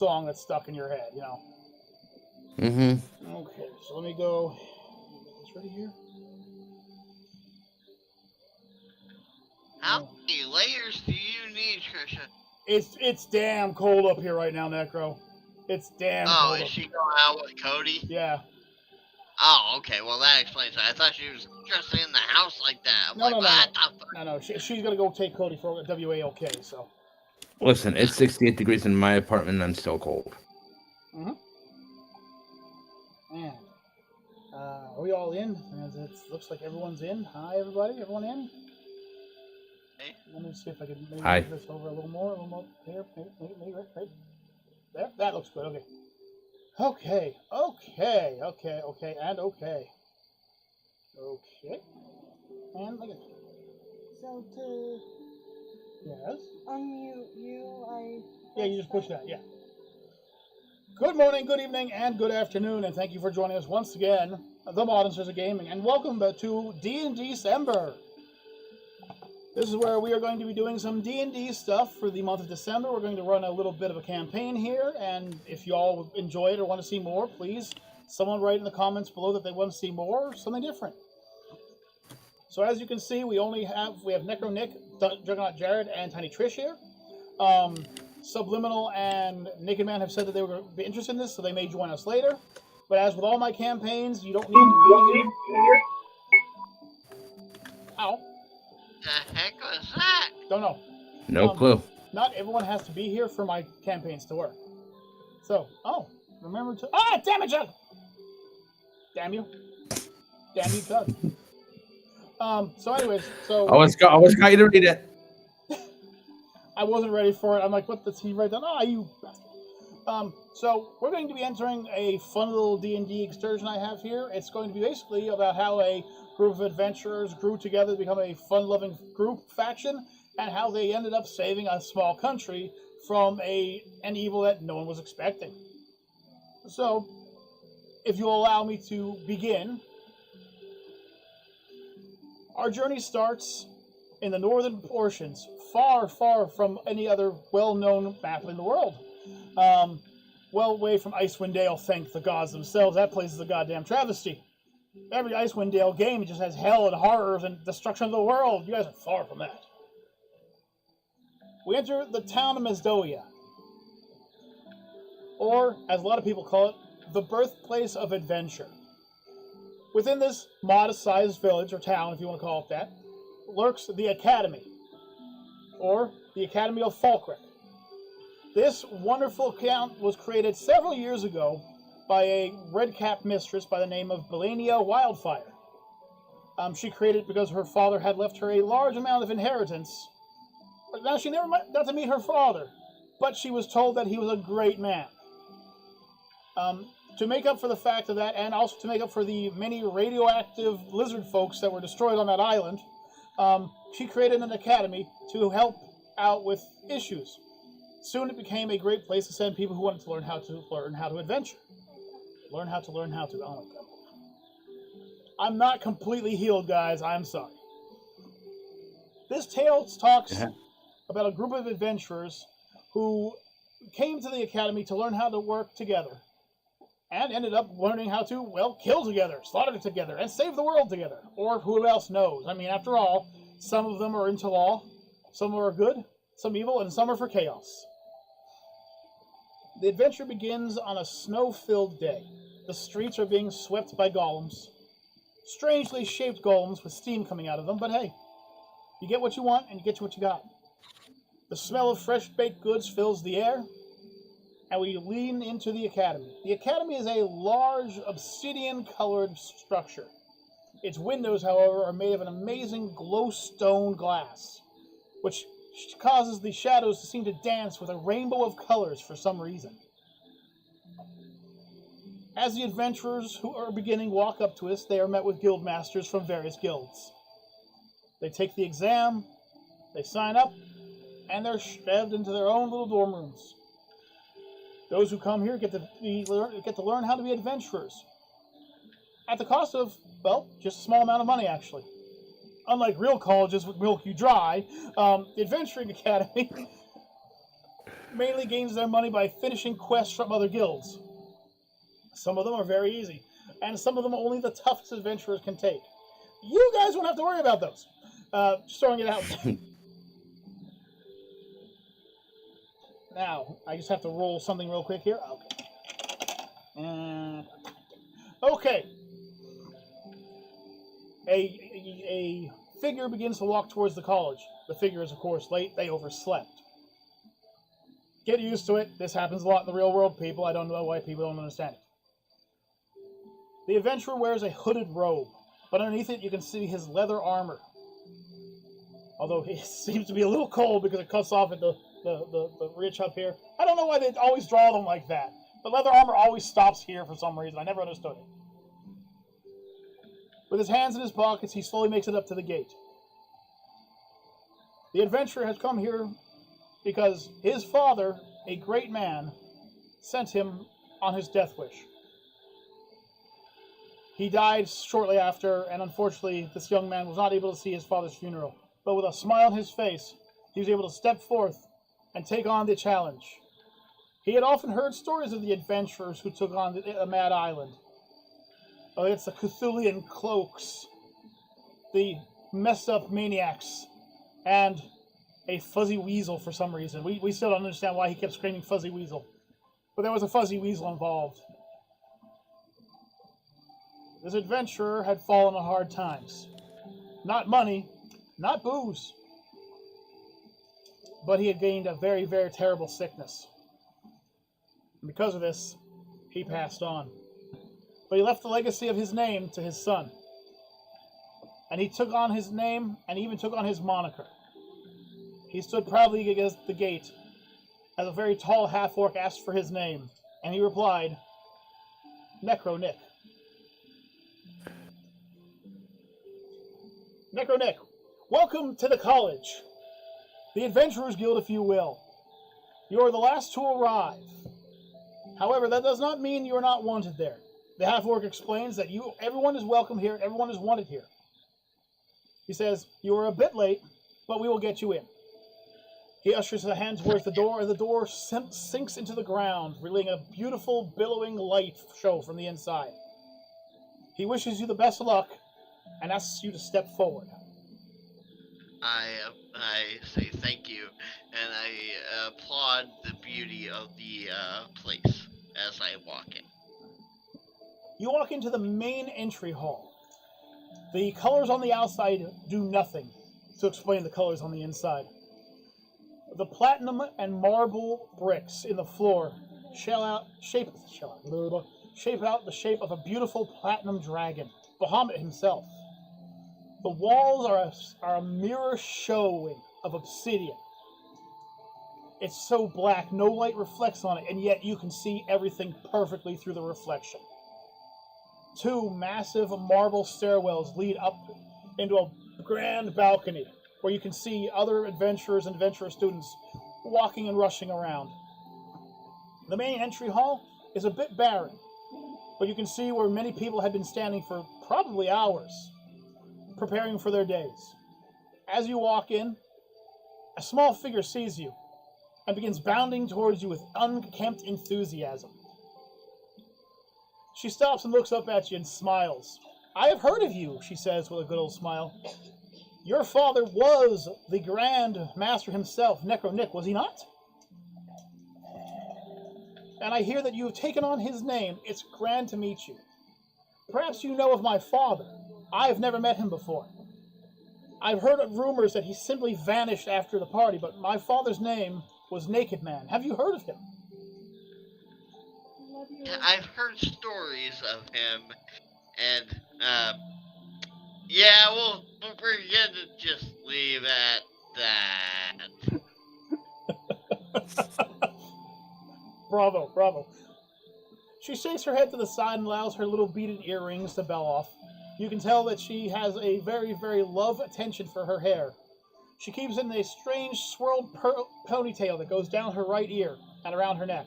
song that's stuck in your head, Mm-hmm. Okay, so let me go. Get this ready here. How many layers do you need, Trisha? It's damn cold up here right now, Necro. It's damn Oh, cold is up she here. going out with Cody? Yeah. Oh, okay. Well, that explains it. I thought she was just in the house like that. I'm No, like, no, no, what no. the fuck? No. She's gonna go take Cody for WAOK. So. Listen, it's 68 degrees in my apartment and I'm still cold. Mhm. And are we all in? It looks like everyone's in. Hi, everybody. Everyone in? Hey. Let me see if I can maybe Hi. move this over a little more. Here. Maybe right there. That looks good. Okay. Okay. And okay. Okay. And look at it. So to Yes. unmute you, Yeah, you just push that. Yeah. Good morning, good evening, and good afternoon, and thank you for joining us once again, the Monsters of Gaming, and welcome back to DnDecember. This is where we are going to be doing some D&D stuff for the month of December. We're going to run a little bit of a campaign here, and if you all enjoy it or want to see more, please, someone write in the comments below that they want to see more or something different. So as you can see, we have Necro Nick, Juggernaut Jared, and Tiny Trish here. Subliminal and Naked Man have said that they were be interested in this, so they may join us later. But as with all my campaigns, you don't need to be here. Ow. The heck was that? Don't know. No clue. Not everyone has to be here for my campaigns to work. So, remember to... damn it, Jug! Damn you. Damn you, Jug. So anyways, I was going to read it. I wasn't ready for it. I'm like, what does he write down? You bastard. So we're going to be entering a fun little D&D excursion I have here. It's going to be basically about how a group of adventurers grew together to become a fun-loving group faction, and how they ended up saving a small country from an evil that no one was expecting. So, if you'll allow me to begin, our journey starts in the northern portions, far, far from any other well-known map in the world. Well away from Icewind Dale, thank the gods themselves. That place is a goddamn travesty. Every Icewind Dale game just has hell and horrors and destruction of the world. You guys are far from that. We enter the town of Mesdoia, or, as a lot of people call it, the birthplace of adventure. Within this modest-sized village, or town, if you want to call it that, lurks the Academy, or the Academy of Falkirk. This wonderful town was created several years ago by a red-capped mistress by the name of Belania Wildfire. She created it because her father had left her a large amount of inheritance. Now, she never got to meet her father, but she was told that he was a great man. To make up for the fact of that, and also to make up for the many radioactive lizard folks that were destroyed on that island, she created an academy to help out with issues. Soon it became a great place to send people who wanted to learn how to adventure. Learn how to. Oh my god. I'm not completely healed, guys. I'm sorry. This tale talks about a group of adventurers who came to the academy to learn how to work together, and ended up learning how to, kill together, slaughter together, and save the world together. Or who else knows? I mean, after all, some of them are into law, some are good, some evil, and some are for chaos. The adventure begins on a snow-filled day. The streets are being swept by golems. Strangely shaped golems with steam coming out of them, but hey, you get what you want and you get what you got. The smell of fresh baked goods fills the air, and we lean into the academy. The academy is a large obsidian-colored structure. Its windows, however, are made of an amazing glowstone glass, which causes the shadows to seem to dance with a rainbow of colors for some reason. As the adventurers who are beginning walk up to us, they are met with guild masters from various guilds. They take the exam, they sign up, and they're shoved into their own little dorm rooms. Those who come here get to learn how to be adventurers. At the cost of, just a small amount of money, actually. Unlike real colleges which milk you dry, the Adventuring Academy mainly gains their money by finishing quests from other guilds. Some of them are very easy, and some of them only the toughest adventurers can take. You guys won't have to worry about those. Just throwing it out. Now, I just have to roll something real quick here. Okay. Okay. A figure begins to walk towards the college. The figure is, of course, late. They overslept. Get used to it. This happens a lot in the real world, people. I don't know why people don't understand it. The adventurer wears a hooded robe, but underneath it you can see his leather armor. Although it seems to be a little cold because it cuts off at the ridge up here. I don't know why they always draw them like that. But leather armor always stops here for some reason. I never understood it. With his hands in his pockets, he slowly makes it up to the gate. The adventurer has come here because his father, a great man, sent him on his death wish. He died shortly after, and unfortunately, this young man was not able to see his father's funeral. But with a smile on his face, he was able to step forth and take on the challenge. He had often heard stories of the adventurers who took on the Mad Island. Oh, it's the Cthulian cloaks, the messed up maniacs, and a fuzzy weasel for some reason. We still don't understand why he kept screaming fuzzy weasel. But there was a fuzzy weasel involved. This adventurer had fallen on hard times. Not money, not booze, but he had gained a very, very terrible sickness. And because of this, he passed on. But he left the legacy of his name to his son. And he took on his name and even took on his moniker. He stood proudly against the gate as a very tall half-orc asked for his name, and he replied, Necro Nick. Necro Nick, welcome to the college. The Adventurers Guild, if you will. You are the last to arrive. However, that does not mean you are not wanted there. The half-orc explains that everyone is welcome here, everyone is wanted here. He says, you are a bit late, but we will get you in. He ushers a hand towards the door, and the door sinks into the ground, revealing a beautiful, billowing light show from the inside. He wishes you the best of luck, and asks you to step forward. I say thank you, and I applaud the beauty of the place as I walk in. You walk into the main entry hall. The colors on the outside do nothing to explain the colors on the inside. The platinum and marble bricks in the floor shape out the shape of a beautiful platinum dragon, Bahamut himself. The walls are a mirror showing of obsidian. It's so black, no light reflects on it, and yet you can see everything perfectly through the reflection. Two massive marble stairwells lead up into a grand balcony where you can see other adventurers and adventurer students walking and rushing around. The main entry hall is a bit barren, but you can see where many people had been standing for probably hours, preparing for their days. As you walk in, a small figure sees you and begins bounding towards you with unkempt enthusiasm. She stops and looks up at you and smiles. I have heard of you, she says with a good old smile. Your father was the Grand Master himself, Necro Nick, was he not? And I hear that you have taken on his name. It's grand to meet you. Perhaps you know of my father. I have never met him before. I've heard of rumors that he simply vanished after the party, but my father's name was Naked Man. Have you heard of him? I've heard stories of him, and yeah, well, we're gonna just leave at that. Bravo, bravo. She shakes her head to the side and allows her little beaded earrings to bell off. You can tell that she has a very, very love attention for her hair. She keeps it in a strange swirled ponytail that goes down her right ear and around her neck.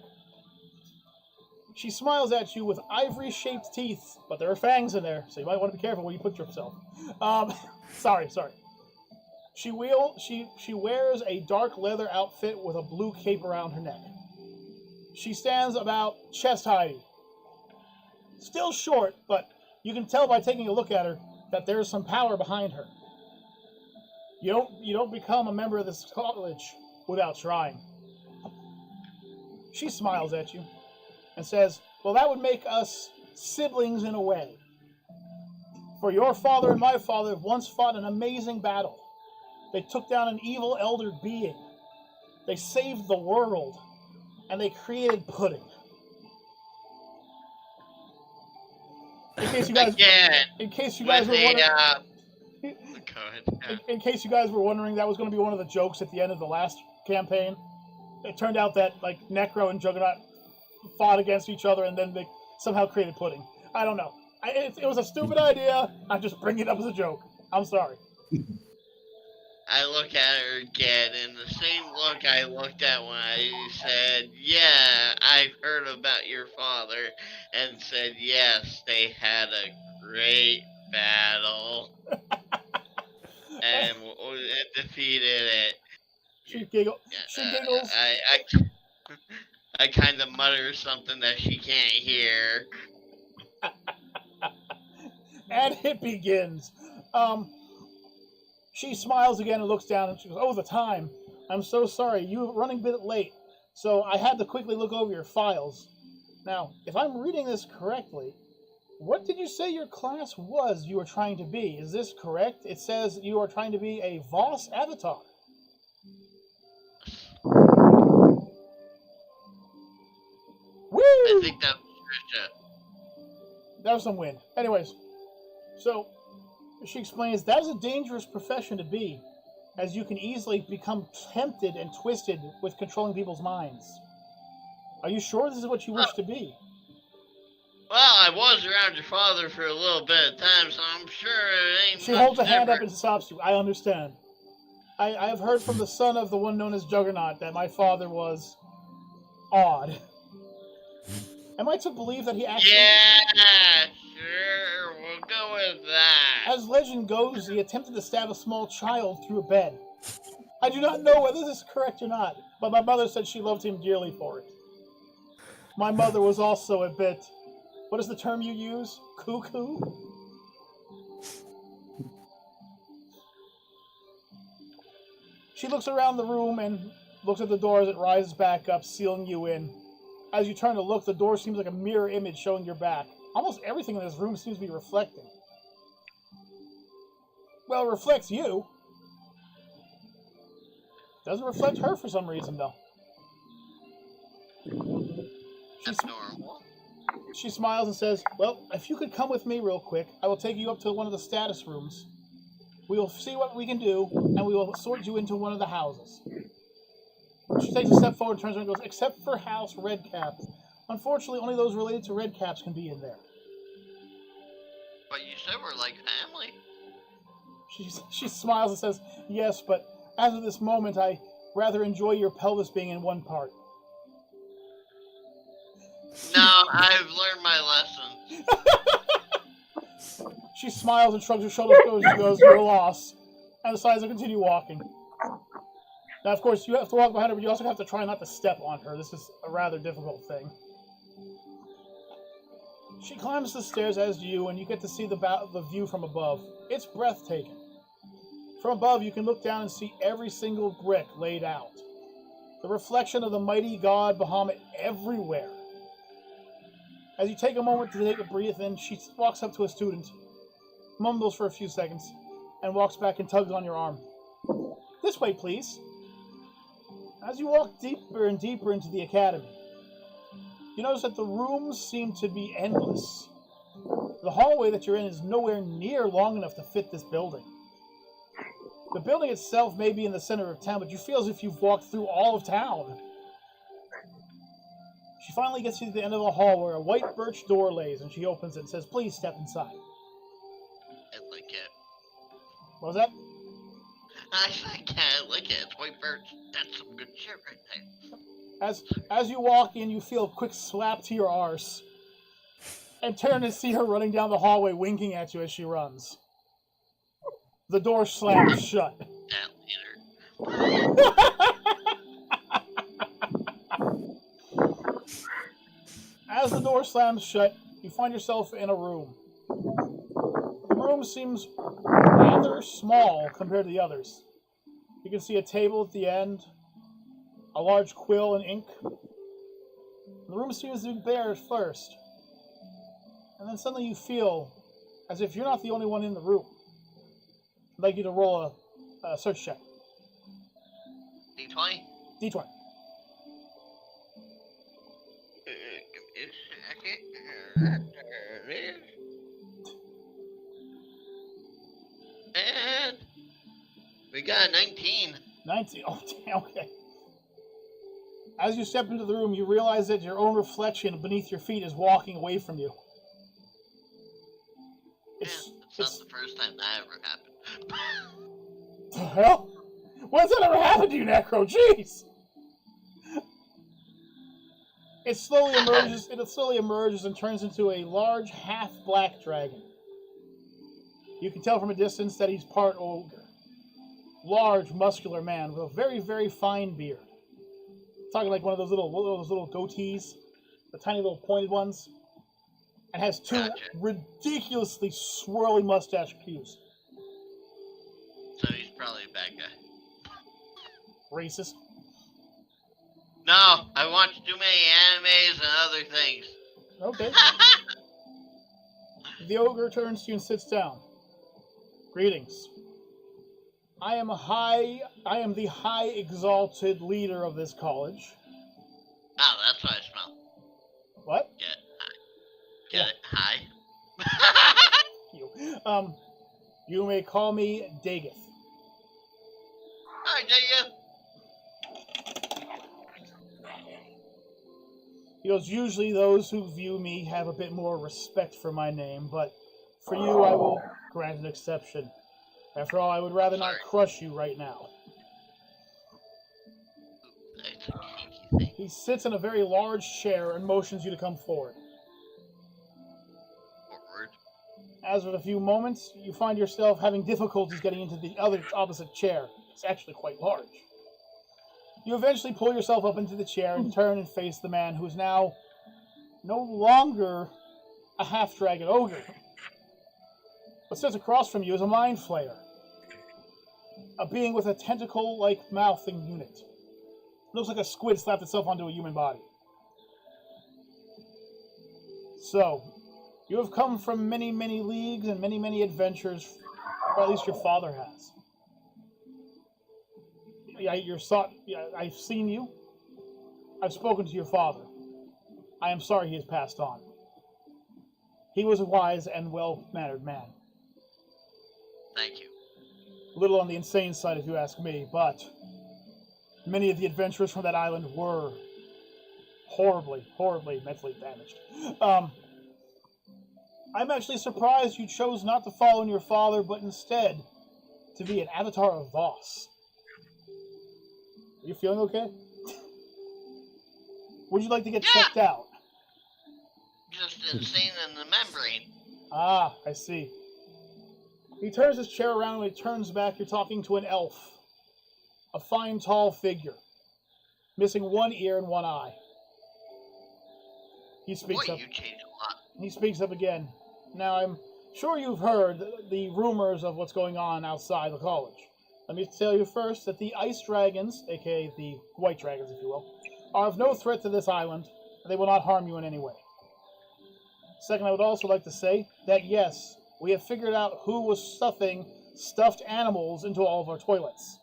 She smiles at you with ivory-shaped teeth, but there are fangs in there, so you might want to be careful where you put yourself. Sorry. She wears a dark leather outfit with a blue cape around her neck. She stands about chest high. Still short, but you can tell by taking a look at her that there is some power behind her. You don't become a member of this college without trying. She smiles at you and says, well, that would make us siblings in a way. For your father and my father once fought an amazing battle. They took down an evil elder being. They saved the world. And they created pudding. In case you guys, Again, in case you guys were wondering, go ahead. in case you guys were wondering, that was going to be one of the jokes at the end of the last campaign. It turned out that like Necro and Juggernaut fought against each other, and then they somehow created pudding. I don't know. It was a stupid idea. I'm just bringing it up as a joke. I'm sorry. I look at her again, and the same look I looked at when I said, yeah, I've heard about your father, and said, yes, they had a great battle, and defeated it. She giggles. I kind of mutter something that she can't hear. And it begins. She smiles again and looks down and she goes, oh, the time. I'm so sorry. You were running a bit late. So I had to quickly look over your files. Now, if I'm reading this correctly, what did you say your class was you were trying to be? Is this correct? It says you are trying to be a Voss Avatar. Woo! I think that was Trisha. That was some wind. Anyways, so she explains that is a dangerous profession to be, as you can easily become tempted and twisted with controlling people's minds. Are you sure this is what you wish to be? Well, I was around your father for a little bit of time, so I'm sure it ain't She much holds a hand up different. and stops you. I understand. I have heard from the son of the one known as Juggernaut that my father was odd. Am I to believe that he actually... Yeah, sure, we'll go with that. As legend goes, he attempted to stab a small child through a bed. I do not know whether this is correct or not, but my mother said she loved him dearly for it. My mother was also a bit... What is the term you use? Cuckoo? She looks around the room and looks at the door as it rises back up, sealing you in. As you turn to look, the door seems like a mirror image showing your back. Almost everything in this room seems to be reflecting. Well, it reflects you. Doesn't reflect her for some reason, though. That's normal. She smiles and says, well, if you could come with me real quick, I will take you up to one of the status rooms. We will see what we can do, and we will sort you into one of the houses. She takes a step forward, turns around and goes, except for House Redcap. Unfortunately, only those related to Redcaps can be in there. But you said we're like family. She smiles and says, yes, but as of this moment, I rather enjoy your pelvis being in one part. No, I've learned my lesson. She smiles and shrugs her shoulders and she goes, you're lost, and decides to continue walking. Now, of course, you have to walk behind her, but you also have to try not to step on her. This is a rather difficult thing. She climbs the stairs as do you, and you get to see the view from above. It's breathtaking. From above, you can look down and see every single brick laid out. The reflection of the mighty god Bahamut everywhere. As you take a moment to take a breath in, she walks up to a student, mumbles for a few seconds, and walks back and tugs on your arm. This way, please. As you walk deeper and deeper into the academy, you notice that the rooms seem to be endless. The hallway that you're in is nowhere near long enough to fit this building. The building itself may be in the center of town, but you feel as if you've walked through all of town. She finally gets to the end of the hall where a white birch door lays, and she opens it and says, please step inside. I like it. What was that? I can't like it. It's white birch. That's some good shit right there. As you walk in, you feel a quick slap to your arse, and turn to see her running down the hallway, winking at you as she runs. The door slams shut. that later. As the door slams shut, you find yourself in a room. The room seems rather small compared to the others. You can see a table at the end, a large quill and ink. The room seems to be bare at first, and then suddenly you feel as if you're not the only one in the room. I'd like you to roll a search check. D20? D20. And we got a 19. 19. Oh, damn, okay. As you step into the room, you realize that your own reflection beneath your feet is walking away from you. It's not the first time that ever happened. The hell? When's that ever happened to you, Necro? Jeez! It slowly emerges and turns into a large half-black dragon. You can tell from a distance that he's part ogre. Large, muscular man with a very, very fine beard. Talking like one of those little goatees, the tiny little pointed ones, and has two ridiculously swirly mustache queues. So he's probably a bad guy. Racist. No, I watch too many animes and other things. Okay. The ogre turns to you and sits down. Greetings. I am the high exalted leader of this college. Oh, that's what I smell. What? Get it? Hi. You may call me Daggeth. Hi, Jacob. He goes, usually those who view me have a bit more respect for my name, but for you I will grant an exception. After all, I would rather not crush you right now. That's a kinky thing. He sits in a very large chair and motions you to come forward. Forward. As with a few moments, you find yourself having difficulties getting into the other opposite chair. It's actually quite large. You eventually pull yourself up into the chair and turn and face the man who is now no longer a half-dragon ogre. What sits across from you is a mind flayer. A being with a tentacle-like mouthing unit. Looks like a squid slapped itself onto a human body. So, you have come from many, many leagues and many, many adventures, or at least your father has. I've seen you. I've spoken to your father. I am sorry he has passed on. He was a wise and well-mannered man. Thank you. A little on the insane side, if you ask me, but many of the adventurers from that island were horribly, horribly mentally damaged. I'm actually surprised you chose not to follow in your father, but instead to be an avatar of Voss. Are you feeling okay? Would you like to get checked out? Just insane in the membrane. Ah, I see. He turns his chair around, and when he turns back, you're talking to an elf. A fine, tall figure. Missing one ear and one eye. He speaks up. You changed a lot. He speaks up again. Now, I'm sure you've heard the rumors of what's going on outside the college. Let me tell you first that the ice dragons, aka the white dragons, if you will, are of no threat to this island, and they will not harm you in any way. Second, I would also like to say that yes, we have figured out who was stuffing stuffed animals into all of our toilets.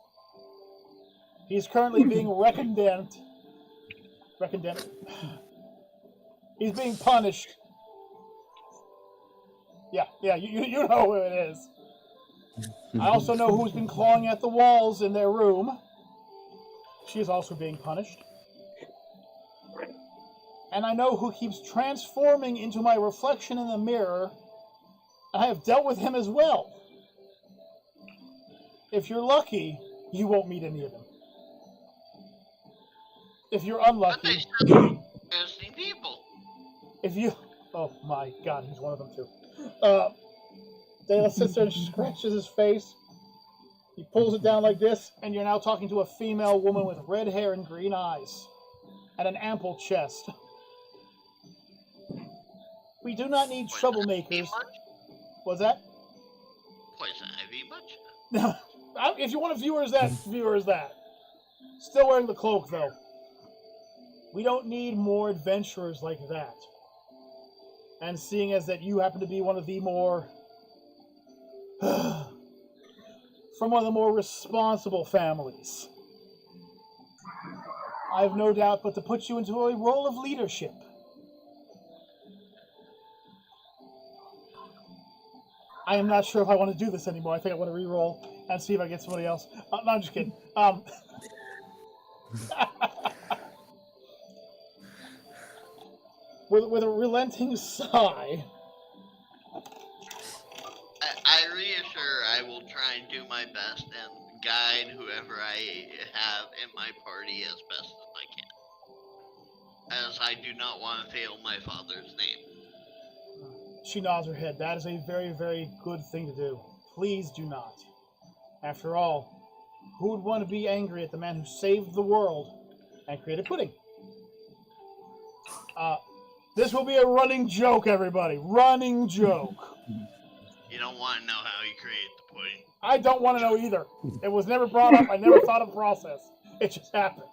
He's currently being He's being punished. Yeah, you know who it is. I also know who's been clawing at the walls in their room. She is also being punished. And I know who keeps transforming into my reflection in the mirror. I have dealt with him as well. If you're lucky, you won't meet any of them. If you're unlucky... Interesting people. If you... Oh my god, he's one of them too. Dela sits there and scratches his face. He pulls it down like this, and you're now talking to a female woman with red hair and green eyes, and an ample chest. We do not need troublemakers. What's that? Poison ivy much? If you want to view her as that, view her as that. Still wearing the cloak, though. We don't need more adventurers like that. And seeing as that you happen to be one of the more... from one of the more responsible families, I have no doubt but to put you into a role of leadership. I am not sure if I want to do this anymore. I think I want to re-roll and see if I get somebody else. No, I'm just kidding. With a relenting sigh, I reassure I will try and do my best and guide whoever I have in my party as best as I can. As I do not want to fail my father's name. she nods her head. That is a very, very good thing to do. Please do not. After all, who would want to be angry at the man who saved the world and created pudding? This will be a running joke, everybody. Running joke. You don't want to know how he created the pudding. I don't want to know either. It was never brought up. I never thought of process. It just happened.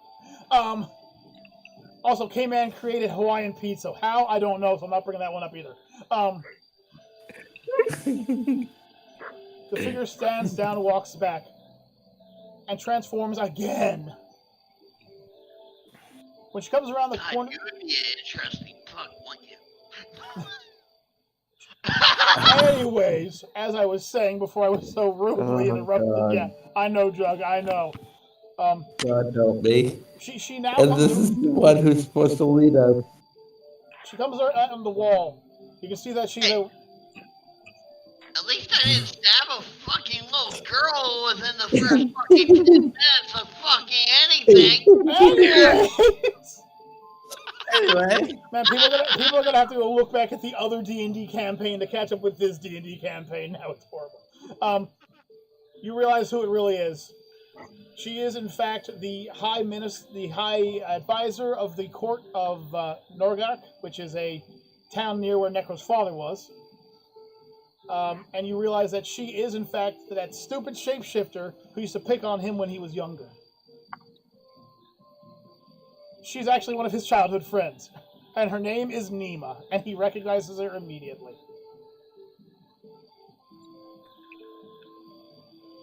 Also, K-Man created Hawaiian pizza. How? I don't know, so I'm not bringing that one up either. The figure stands down, walks back, and transforms again. When she comes around the corner... You would be an interesting fuck, wouldn't you? Anyways, as I was saying before I was so rudely interrupted. God. Yeah, I know, Jug, I know. God help me. She now... And this is the one who's supposed to lead us. She comes on the wall. You can see that she's a... At least I didn't stab a fucking little girl within the first fucking 10 minutes of fucking anything. Anyways! Anyway. Man, people are gonna have to go look back at the other D&D campaign to catch up with this D&D campaign. Now it's horrible. You realize who it really is. She is, in fact, the high advisor of the court of Norgak, which is a town near where Necro's father was. And you realize that she is, in fact, that stupid shapeshifter who used to pick on him when he was younger. She's actually one of his childhood friends. And her name is Nima, and he recognizes her immediately.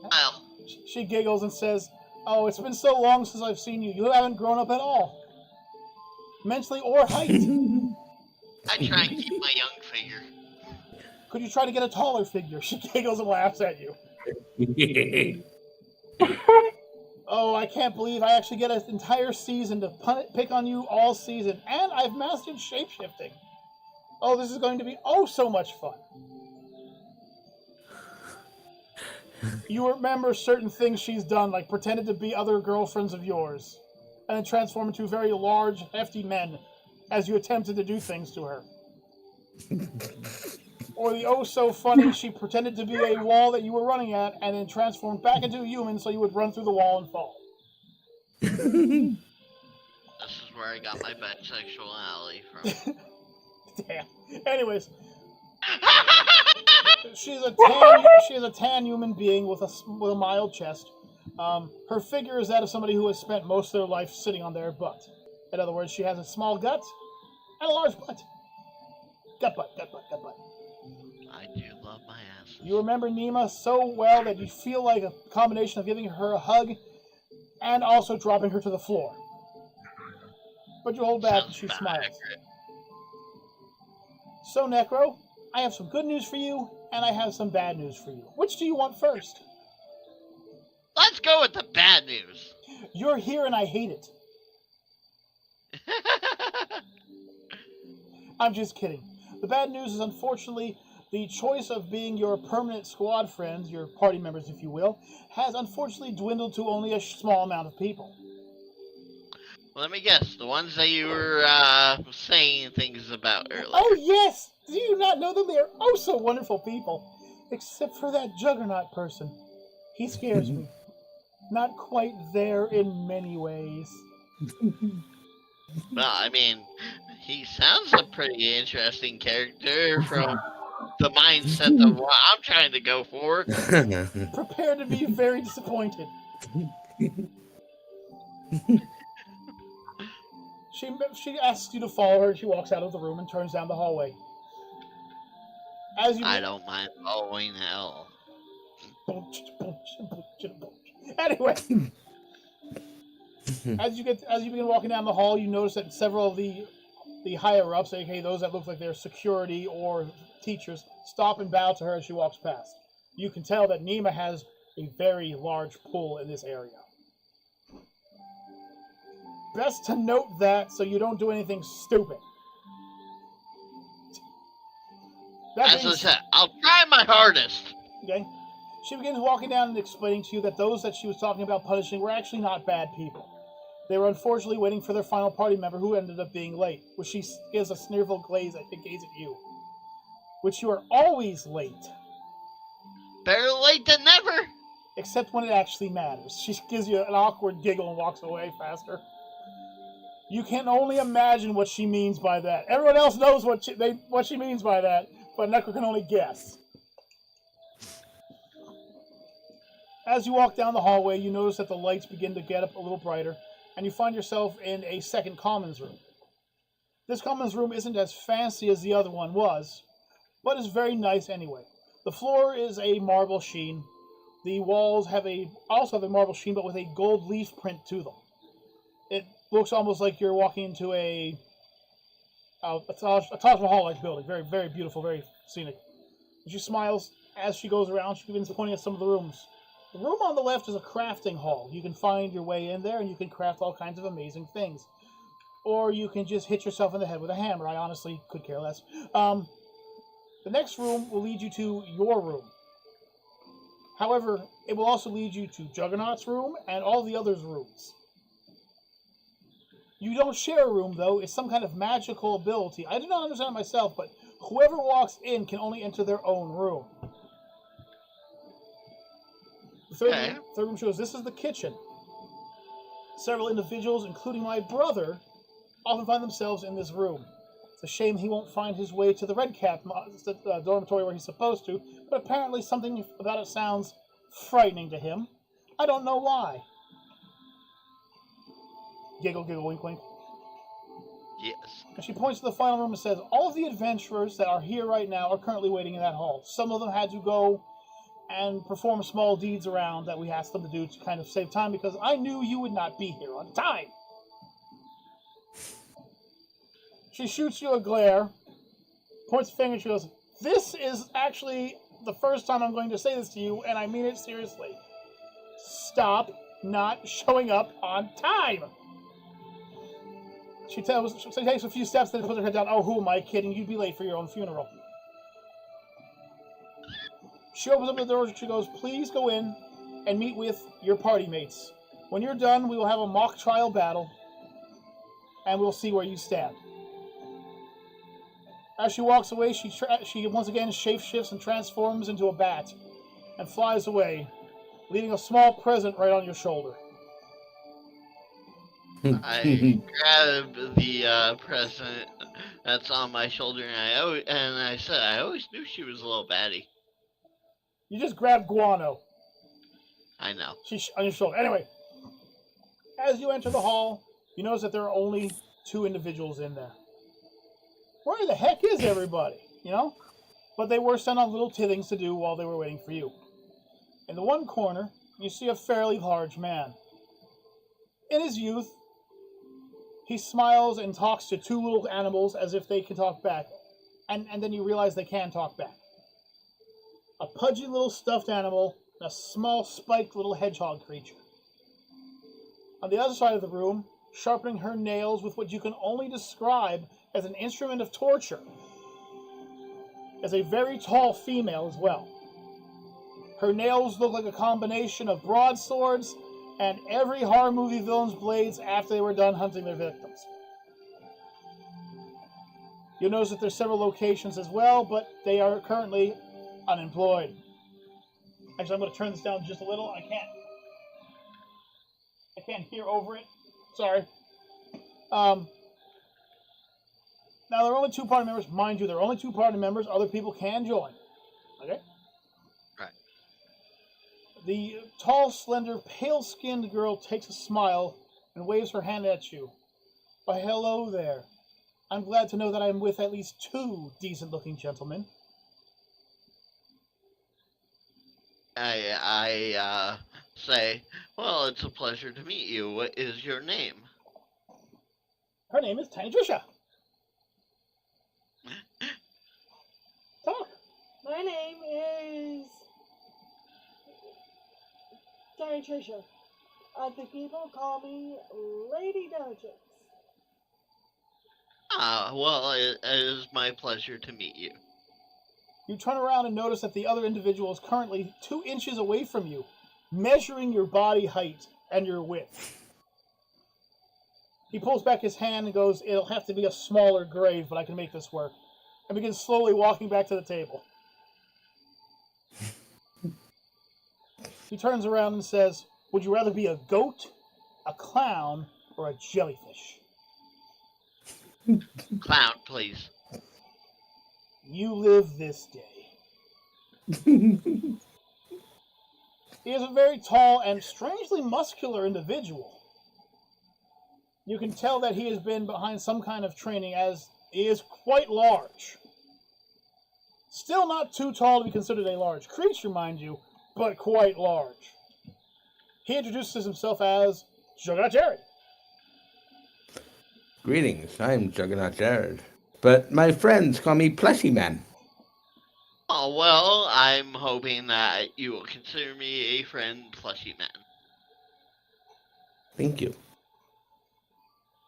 Well, She giggles and says, "Oh, it's been so long since I've seen you. You haven't grown up at all. Mentally or height. I try and keep my young figure. Could you try to get a taller figure?" She giggles and laughs at you. "Oh, I can't believe I actually get an entire season to pick on you all season. And I've mastered shapeshifting. Oh, this is going to be so much fun." You remember certain things she's done, like pretended to be other girlfriends of yours, and then transform into very large, hefty men as you attempted to do things to her. Or the so funny she pretended to be a wall that you were running at, and then transformed back into a human so you would run through the wall and fall. This is where I got my bisexuality from. Damn. Anyways, she's a tan human being with a mild chest. Her figure is that of somebody who has spent most of their life sitting on their butt. In other words, she has a small gut and a large butt. Gut butt. I do love my ass. You remember Nima so well that you feel like a combination of giving her a hug and also dropping her to the floor. But you hold back and she smiles. Accurate. So, Necro, I have some good news for you, and I have some bad news for you. Which do you want first? Let's go with the bad news. You're here and I hate it. I'm just kidding. The bad news is, unfortunately, the choice of being your permanent squad friends, your party members, if you will, has unfortunately dwindled to only a small amount of people. Let me guess. The ones that you were saying things about earlier. Oh, yes! Do you not know them? They are so wonderful people. Except for that Juggernaut person. He scares me. Not quite there in many ways. Well, I mean, he sounds a pretty interesting character from the mindset of what I'm trying to go for. Prepare to be very disappointed. She asks you to follow her. She walks out of the room and turns down the hallway. As you I don't mind following hell. Anyway, as you begin walking down the hall, you notice that several of the higher ups, aka those that look like they're security or teachers, stop and bow to her as she walks past. You can tell that Nima has a very large pull in this area. Best to note that so you don't do anything stupid. As I said, I'll try my hardest. Okay. She begins walking down and explaining to you that those that she was talking about punishing were actually not bad people. They were unfortunately waiting for their final party member who ended up being late, which she gives a sneerful gaze at you. Which you are always late. Better late than never. Except when it actually matters. She gives you an awkward giggle and walks away faster. You can only imagine what she means by that. Everyone else knows what she means by that, but Neko can only guess. As you walk down the hallway, you notice that the lights begin to get up a little brighter, and you find yourself in a second commons room. This commons room isn't as fancy as the other one was, but is very nice anyway. The floor is a marble sheen. The walls also have a marble sheen, but with a gold leaf print to them. It looks almost like you're walking into a Taj Mahal-like building. Very, very beautiful, very scenic. And she smiles as she goes around. She begins pointing at some of the rooms. The room on the left is a crafting hall. You can find your way in there, and you can craft all kinds of amazing things. Or you can just hit yourself in the head with a hammer. I honestly could care less. The next room will lead you to your room. However, it will also lead you to Juggernaut's room and all the others' rooms. You don't share a room, though. It's some kind of magical ability. I do not understand it myself, but whoever walks in can only enter their own room. The third room shows this is the kitchen. Several individuals, including my brother, often find themselves in this room. It's a shame he won't find his way to the Red Cap dormitory where he's supposed to, but apparently something about it sounds frightening to him. I don't know why. Giggle, giggle, wink, wink. Yes. And she points to the final room and says, all of the adventurers that are here right now are currently waiting in that hall. Some of them had to go and perform small deeds around that we asked them to do to kind of save time because I knew you would not be here on time. She shoots you a glare, points a finger, and she goes, this is actually the first time I'm going to say this to you, and I mean it seriously. Stop not showing up on time. She takes a few steps, then puts her head down. Oh, who am I kidding? You'd be late for your own funeral. She opens up the door and she goes, please go in and meet with your party mates. When you're done, we will have a mock trial battle, and we'll see where you stand. As she walks away, she once again shapeshifts and transforms into a bat and flies away, leaving a small present right on your shoulder. I grab the present that's on my shoulder, and I said I always knew she was a little baddie. You just grab guano. I know. She's on your shoulder. Anyway, as you enter the hall, you notice that there are only 2 individuals in there. Where the heck is everybody? You know? But they were sent on little things to do while they were waiting for you. In the one corner, you see a fairly large man. In his youth, he smiles and talks to 2 little animals as if they can talk back. And then you realize they can talk back. A pudgy little stuffed animal and a small spiked little hedgehog creature. On the other side of the room, sharpening her nails with what you can only describe as an instrument of torture, is a very tall female as well. Her nails look like a combination of broadswords and every horror movie villain's blades after they were done hunting their victims. You'll notice that there's several locations as well, but they are currently unemployed. Actually, I'm going to turn this down just a little. I can't hear over it. Sorry. Now, there are only 2 party members. Mind you, there are only 2 party members. Other people can join. Okay? Right. The tall, slender, pale-skinned girl takes a smile and waves her hand at you. Why, hello there. I'm glad to know that I'm with at least 2 decent-looking gentlemen. I say, well, it's a pleasure to meet you. What is your name? Her name is Tiny Trisha. Talk. My name is Tiny Trisha. The people call me Lady Donatrix. Well, it is my pleasure to meet you. You turn around and notice that the other individual is currently 2 inches away from you, measuring your body height and your width. He pulls back his hand and goes, "It'll have to be a smaller grave, but I can make this work," and begins slowly walking back to the table. He turns around and says, "Would you rather be a goat, a clown, or a jellyfish?" Clown, please. You live this day. He is a very tall and strangely muscular individual. You can tell that he has been behind some kind of training, as he is quite large. Still not too tall to be considered a large creature, mind you, but quite large. He introduces himself as Juggernaut Jared. Greetings, I'm Juggernaut Jared. But my friends call me Plushy Man. Oh, well, I'm hoping that you will consider me a friend, Plushy Man. Thank you.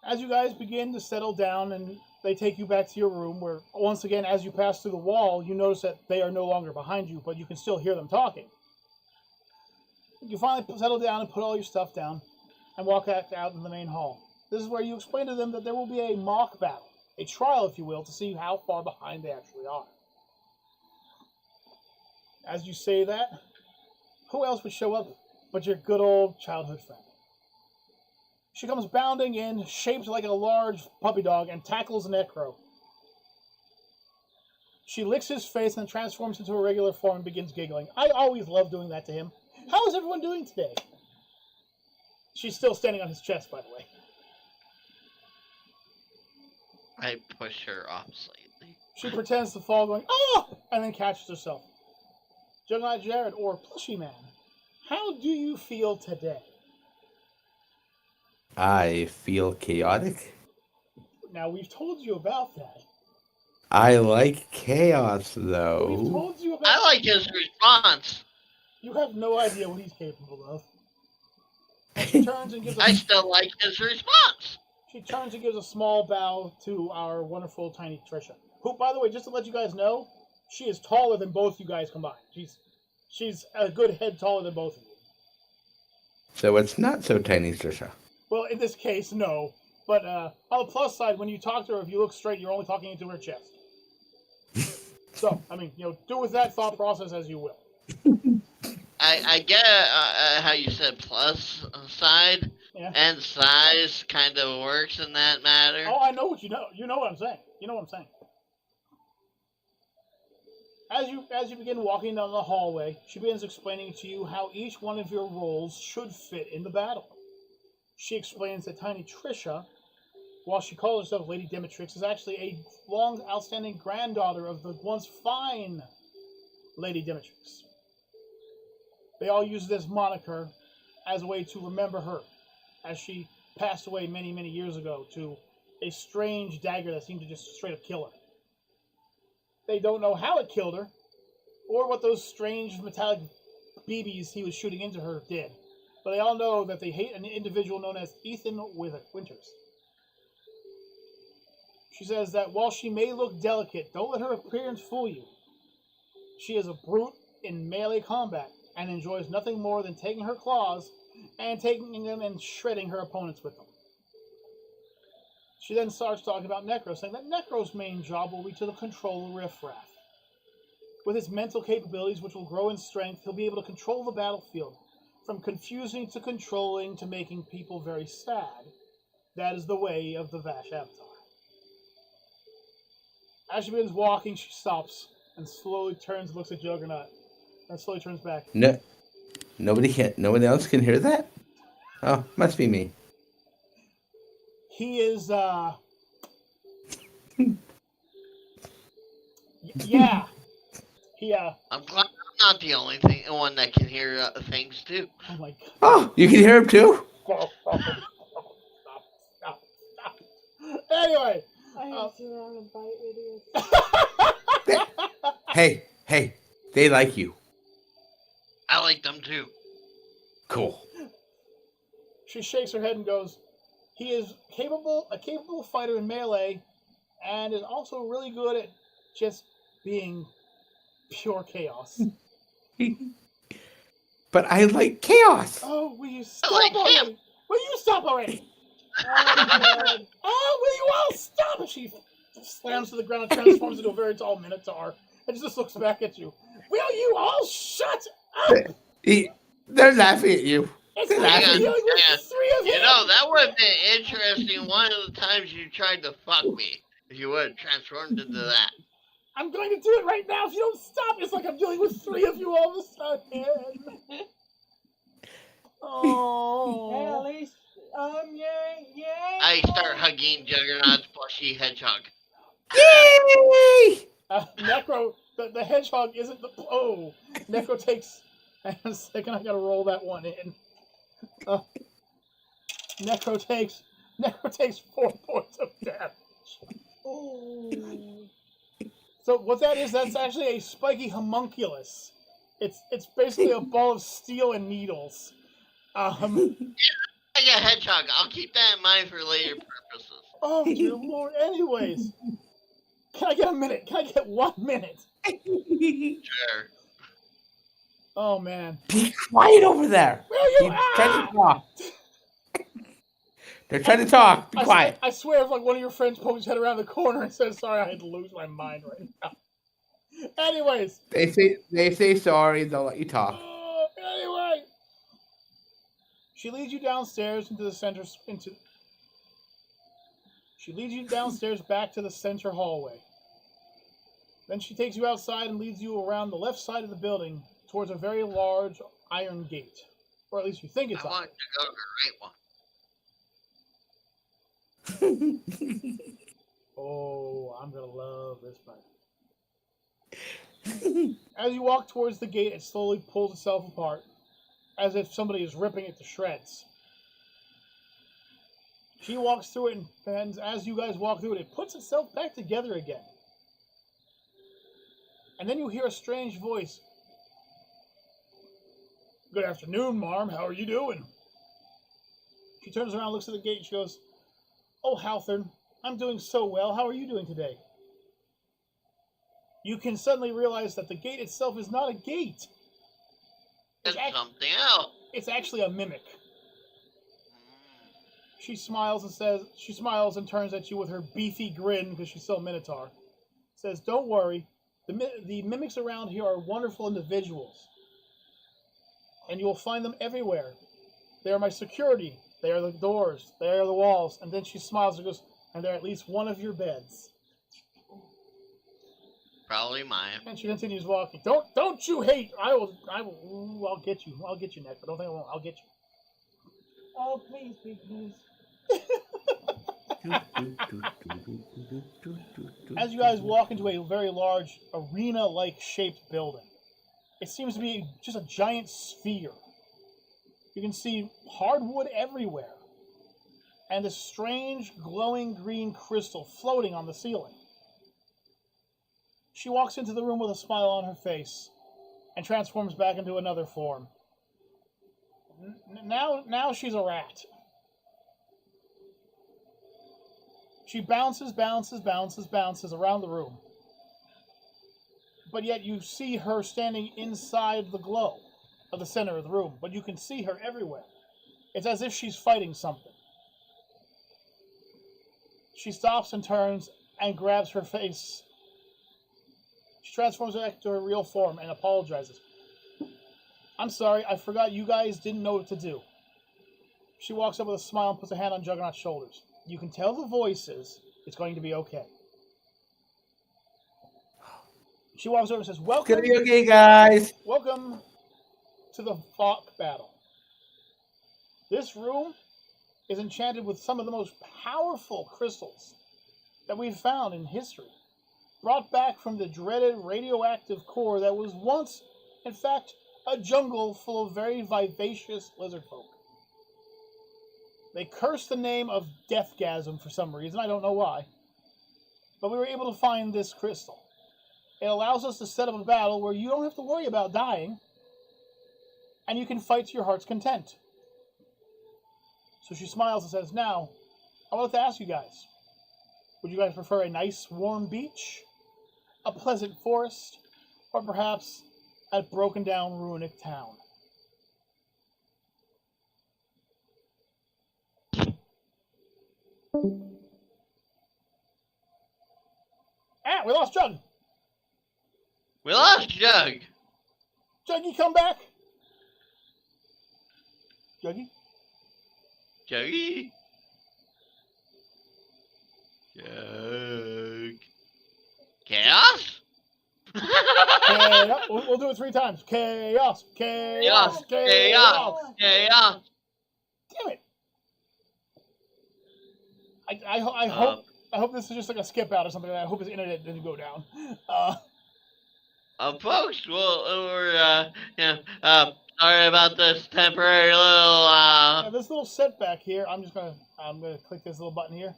As you guys begin to settle down and they take you back to your room, where once again, as you pass through the wall, you notice that they are no longer behind you, but you can still hear them talking. You finally settle down and put all your stuff down and walk back out in the main hall. This is where you explain to them that there will be a mock battle, a trial, if you will, to see how far behind they actually are. As you say that, who else would show up but your good old childhood friend? She comes bounding in, shaped like a large puppy dog, and tackles Necro. She licks his face and transforms into a regular form and begins giggling. I always love doing that to him. How is everyone doing today? She's still standing on his chest, by the way. I push her off slightly. She pretends to fall, going, "Oh!" and then catches herself. Juggernaut Jared, or Plushy Man, how do you feel today? I feel chaotic. Now, we've told you about that. I like chaos, We've though. told you about I like his response. You have no idea what he's capable of. And she turns and gives I still like his response. She turns and gives a small bow to our wonderful Tiny Trisha, who, by the way, just to let you guys know, she is taller than both you guys combined. She's a good head taller than both of you. So it's not so Tiny Trisha. Well, in this case, no. But on the plus side, when you talk to her, if you look straight, you're only talking into her chest. So, I mean, do with that thought process as you will. I get how you said plus side, Yeah. and size kind of works in that matter. Oh, I know what you know. You know what I'm saying. You know what I'm saying. As you begin walking down the hallway, she begins explaining to you how each one of your roles should fit in the battle. She explains that Tiny Trisha, while she calls herself Lady Demetrix, is actually a long outstanding granddaughter of the once fine Lady Demetrix. They all use this moniker as a way to remember her, as she passed away many, many years ago to a strange dagger that seemed to just straight up kill her. They don't know how it killed her, or what those strange metallic BBs he was shooting into her did, but they all know that they hate an individual known as Ethan Winters. She says that while she may look delicate, don't let her appearance fool you. She is a brute in melee combat, and enjoys nothing more than taking her claws and taking them and shredding her opponents with them. She then starts talking about Necro, saying that Necro's main job will be to control the riffraff. With his mental capabilities, which will grow in strength, he'll be able to control the battlefield, from confusing to controlling to making people very sad. That is the way of the Vash Avatar. As she begins walking, she stops and slowly turns and looks at Juggernaut, and slowly turns back. No, nobody else can hear that? Oh, must be me. He is, yeah. He, I'm glad I'm not the only one that can hear things too. oh my god. Oh, you can hear him too? Stop. Anyway. I hate surround and bite idiots. Hey, they like you. I like them too. Cool. She shakes her head and goes, he is a capable fighter in melee, and is also really good at just being pure chaos. But I like chaos. Oh, will you stop like already? him. Will you stop already? God. Oh, will you all stop? And she slams to the ground and transforms into a very tall minotaur and just looks back at you. Will you all shut up? They're laughing at you. It's They're like laughing. dealing with Yeah. three of You them. know, that would have been interesting one of the times you tried to fuck me. If you would have transformed into that. I'm going to do it right now if you don't stop. It's like I'm dealing with three of you all of a sudden. Oh. Hey, at least, yay. I start hugging Juggernaut's plushy hedgehog. Yay! Necro, the hedgehog isn't the... Oh. Necro takes... Hang on a second, I gotta roll that one in. Necro takes 4 points of damage. Ooh. So what that is, that's actually a spiky homunculus. It's basically a ball of steel and needles. Like a hedgehog. I'll keep that in mind for later purposes. Oh dear lord. Anyways, can I get a minute? Can I get 1 minute? Sure. Oh man. Be quiet over there. Will you? He's trying to talk. They're trying to talk. Be quiet. I swear, if like one of your friends pokes his head around the corner and says, "Sorry, I had to lose my mind right now." Anyways. They say sorry. They'll let you talk. Anyway. She leads you downstairs into the center. She leads you downstairs back to the center hallway. Then she takes you outside and leads you around the left side of the building towards a very large iron gate, or at least you think it's I iron. want to go to the right one. Oh, I'm gonna love this part. As you walk towards the gate, it slowly pulls itself apart, as if somebody is ripping it to shreds. She walks through it, and as you guys walk through it, it puts itself back together again. And then you hear a strange voice. Good afternoon, Marm. How are you doing? She turns around, looks at the gate, and she goes, Oh, Halthern, I'm doing so well. How are you doing today? You can suddenly realize that the gate itself is not a gate. It's something else. It's actually a mimic. She smiles and turns at you with her beefy grin because she's so minotaur. Says, don't worry. The mimics around here are wonderful individuals. And you will find them everywhere. They are my security. They are the doors. They are the walls. And then she smiles and goes, and they're at least one of your beds. Probably mine. And she continues walking. Don't you hate. I'll get you. I'll get you, Nick. But don't think I won't. I'll get you. Oh, please, please. As you guys walk into a very large arena-like shaped building, it seems to be just a giant sphere. You can see hardwood everywhere, and this strange glowing green crystal floating on the ceiling. She walks into the room with a smile on her face and transforms back into another form. Now she's a rat. She bounces around the room. But yet you see her standing inside the glow of the center of the room. But you can see her everywhere. It's as if she's fighting something. She stops and turns and grabs her face. She transforms back to her real form and apologizes. I'm sorry, I forgot you guys didn't know what to do. She walks up with a smile and puts a hand on Juggernaut's shoulders. You can tell the voices it's going to be okay. She walks over and says, It's gonna be okay, guys. Welcome to the Falk battle. This room is enchanted with some of the most powerful crystals that we've found in history, brought back from the dreaded radioactive core that was once, in fact, a jungle full of very vivacious lizard folk. They cursed the name of Deathgasm for some reason, I don't know why, but we were able to find this crystal. It allows us to set up a battle where you don't have to worry about dying, and you can fight to your heart's content. So she smiles and says, now, I wanted to ask you guys, would you guys prefer a nice warm beach, a pleasant forest, or perhaps a broken down runic town? Ah, we lost Jug. We lost Jug. Juggy, come back. Juggy? Juggy? Jug. Chaos? Chaos. We'll do it 3 times. Chaos. Chaos. Chaos. Chaos. Damn it. I hope this is just like a skip out or something. I hope his internet didn't go down. Folks, we're sorry about this temporary little This little setback here. I'm gonna click this little button here.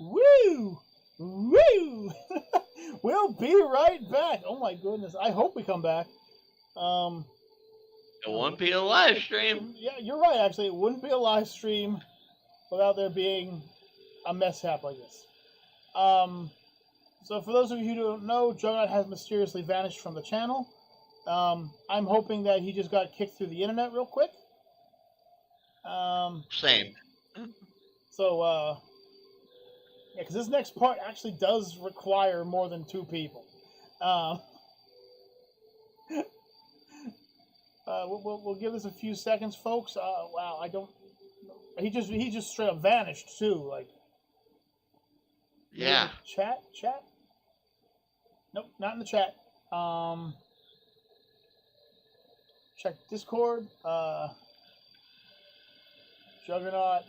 Woo! Woo! We'll be right back. Oh my goodness! I hope we come back. It won't be a live stream. Yeah, you're right. Actually, it wouldn't be a live stream without there being a mishap like this. So for those of you who don't know, Juggernaut has mysteriously vanished from the channel. I'm hoping that he just got kicked through the internet real quick. Same. So, yeah, because this next part actually does require more than 2 people. We'll give this a few seconds, folks. Wow, I don't. He just straight up vanished too. Like. Yeah. Chat. Nope, not in the chat. Check Discord. Juggernaut.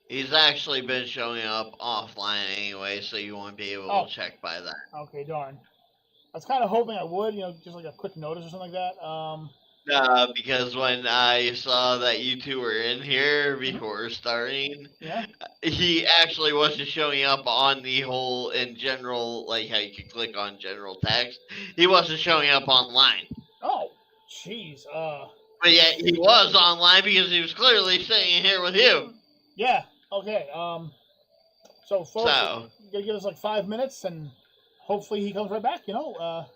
He's actually been showing up offline anyway, so you won't be able to check by that. Okay, darn. I was kind of hoping I would, just like a quick notice or something like that. Because when I saw that you two were in here before starting, Yeah. He actually wasn't showing up on the whole in general, like how you could click on general text. He wasn't showing up online. Oh, jeez. But yet he was online because he was clearly sitting here with you. Yeah. Okay. So folks, gonna give us like 5 minutes, and hopefully he comes right back. I have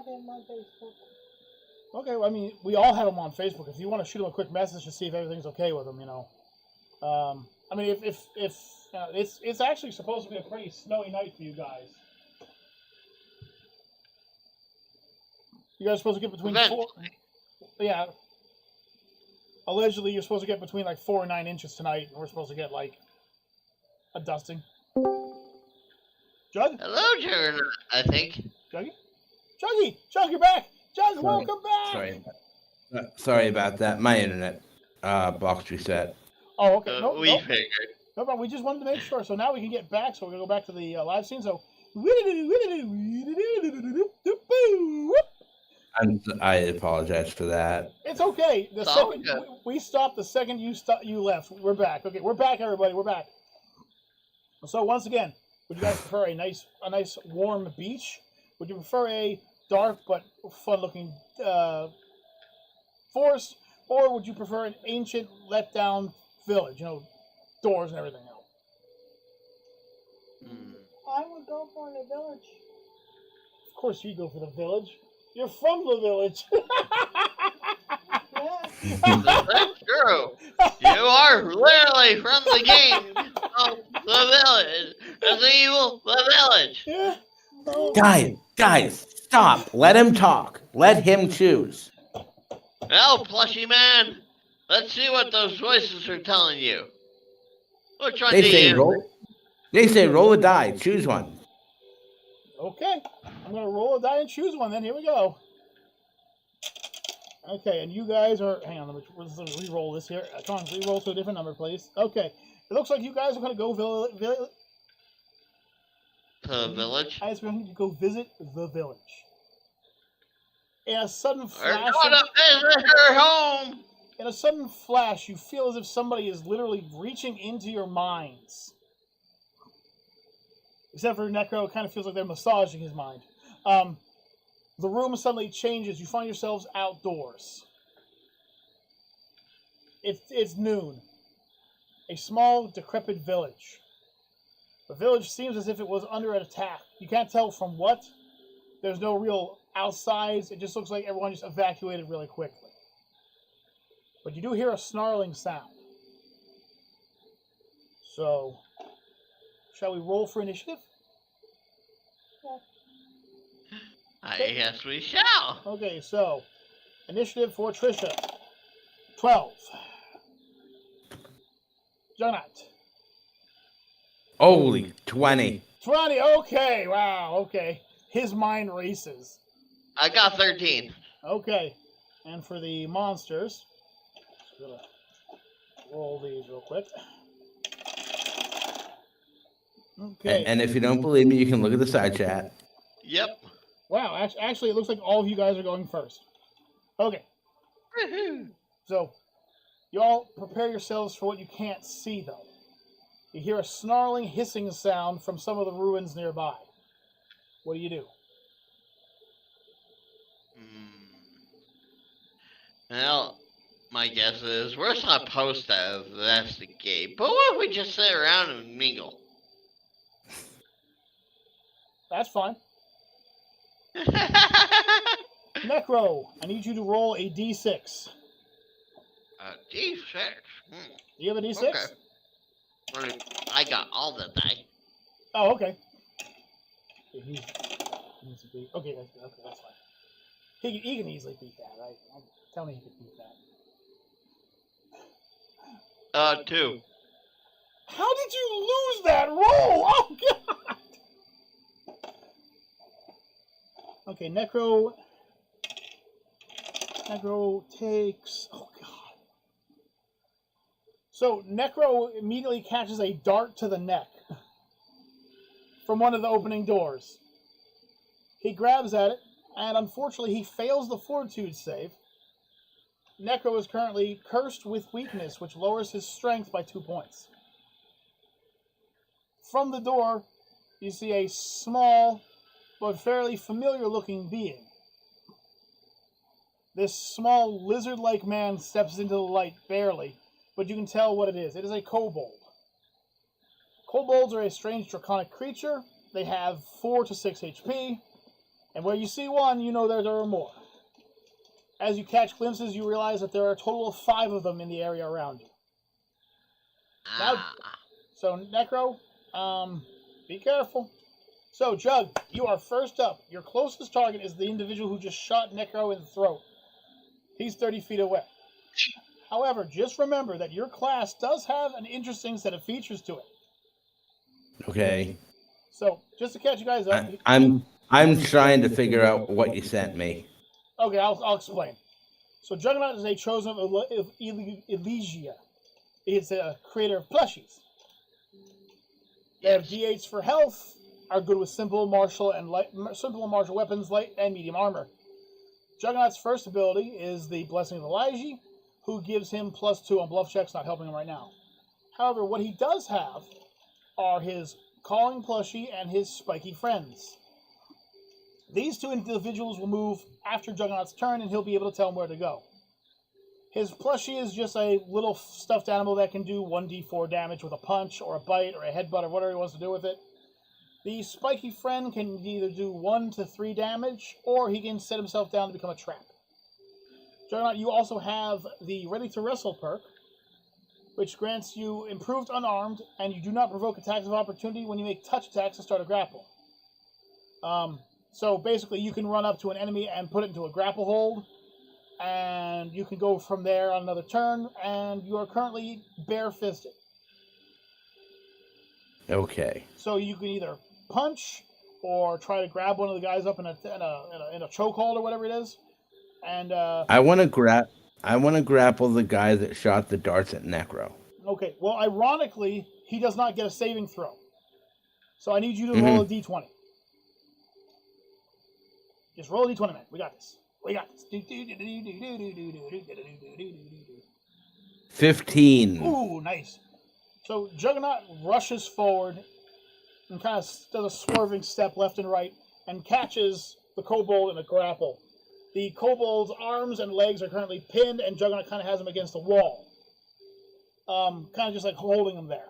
him on Facebook. Okay, well, I mean, we all have him on Facebook. If you want to shoot him a quick message to see if everything's okay with him, I mean, if it's actually supposed to be a pretty snowy night for you guys. You guys are supposed to get between 4. Yeah. Allegedly, you're supposed to get between like 4 and 9 inches tonight, and we're supposed to get like a dusting. Jug? Hello, Juggernaut, I think. Juggy? Jug, you're back! Jug, welcome back! Sorry about that. My internet box reset. Oh, okay. We figured. No problem. We just wanted to make sure. So now we can get back. So we're going to go back to the live scene. So. I apologize for that. It's okay. We stopped the second you left. We're back. Okay, we're back, everybody. We're back. So once again, would you guys prefer a nice warm beach? Would you prefer a dark but fun-looking forest, or would you prefer an ancient, let-down village? Doors and everything else. I would go for the village. Of course, you go for the village. You're from the village. Yes. That's true. You are literally from the game of the village. Resident Evil, the village. Yeah. Oh. Guys, stop. Let him talk. Let him choose. Well, plushy man, let's see what those voices are telling you. Which one They do say you? roll. They say roll a die. Choose one. Okay. I'm going to roll a die and choose one then. Here we go. Okay, and you guys are... Hang on, let's re-roll this here. Come on, re-roll to a different number, please. Okay. It looks like you guys are going to go... To the village? I just going to go visit the village. In a sudden We're flash... going to visit her home! In a sudden flash, you feel as if somebody is literally reaching into your minds. Except for Necro, it kind of feels like they're massaging his mind. The room suddenly changes. You find yourselves outdoors. It's noon. A small, decrepit village. The village seems as if it was under an attack. You can't tell from what. There's no real outsides. It just looks like everyone just evacuated really quickly. But you do hear a snarling sound. So, shall we roll for initiative? I guess we shall. Okay, so, initiative for Trisha. 12. Juggernaut. Holy 20. 20, okay, wow, okay. His mind races. I got 13. Okay, and for the monsters, just gonna roll these real quick. Okay. And if you don't believe me, you can look at the side chat. Yep. Wow, actually, it looks like all of you guys are going first. Okay. So, you all prepare yourselves for what you can't see, though. You hear a snarling, hissing sound from some of the ruins nearby. What do you do? Well, my guess is we're supposed to investigate, but what if we just sit around and mingle? That's fine. Necro, I need you to roll a d6. D6. Do you have a d6? Okay. I got all the die. Oh, okay. He needs to beat. Okay, that's fine. He can easily beat that, right? Tell me he can beat that. 2. How did you lose that roll? Oh, God! Okay, Necro takes... Oh, God. So, Necro immediately catches a dart to the neck from one of the opening doors. He grabs at it, and unfortunately he fails the fortitude save. Necro is currently cursed with weakness, which lowers his strength by 2 points. From the door, you see a small but fairly familiar-looking being. This small lizard-like man steps into the light barely, but you can tell what it is. It is a kobold. Kobolds are a strange draconic creature. They have 4 to 6 HP, and where you see one, you know there are more. As you catch glimpses, you realize that there are a total of 5 of them in the area around you. Now, so, Necro, be careful. So, Jug, you are first up. Your closest target is the individual who just shot Necro in the throat. He's 30 feet away. However, just remember that your class does have an interesting set of features to it. Okay. So, just to catch you guys up... I'm trying to figure out what you sent me. Okay, I'll explain. So, Juggernaut is a chosen of Elysia. It's a creator of plushies. They have D8s for health, are good with simple martial weapons, light and medium armor. Juggernaut's first ability is the Blessing of Elijah, who gives him +2 on bluff checks, not helping him right now. However, what he does have are his Calling Plushie and his Spiky Friends. These 2 individuals will move after Juggernaut's turn, and he'll be able to tell them where to go. His plushie is just a little stuffed animal that can do 1d4 damage with a punch, or a bite, or a headbutt, or whatever he wants to do with it. The Spiky Friend can either do 1 to 3 damage, or he can set himself down to become a trap. Juggernaut, you also have the Ready to Wrestle perk, which grants you improved unarmed, and you do not provoke attacks of opportunity when you make touch attacks to start a grapple. So basically, you can run up to an enemy and put it into a grapple hold, and you can go from there on another turn, and you are currently bare-fisted. Okay. So you can either punch or try to grab one of the guys up in a chokehold or whatever it is, and I want to grapple the guy that shot the darts at Necro. okay. Well, ironically, he does not get a saving throw, so I need you to roll a d20. Just roll a d20, man. We got this. 15. Ooh, nice. So Juggernaut rushes forward and kind of does a swerving step left and right and catches the kobold in a grapple. The kobold's arms and legs are currently pinned, and Juggernaut kind of has him against the wall. Kind of just like holding him there.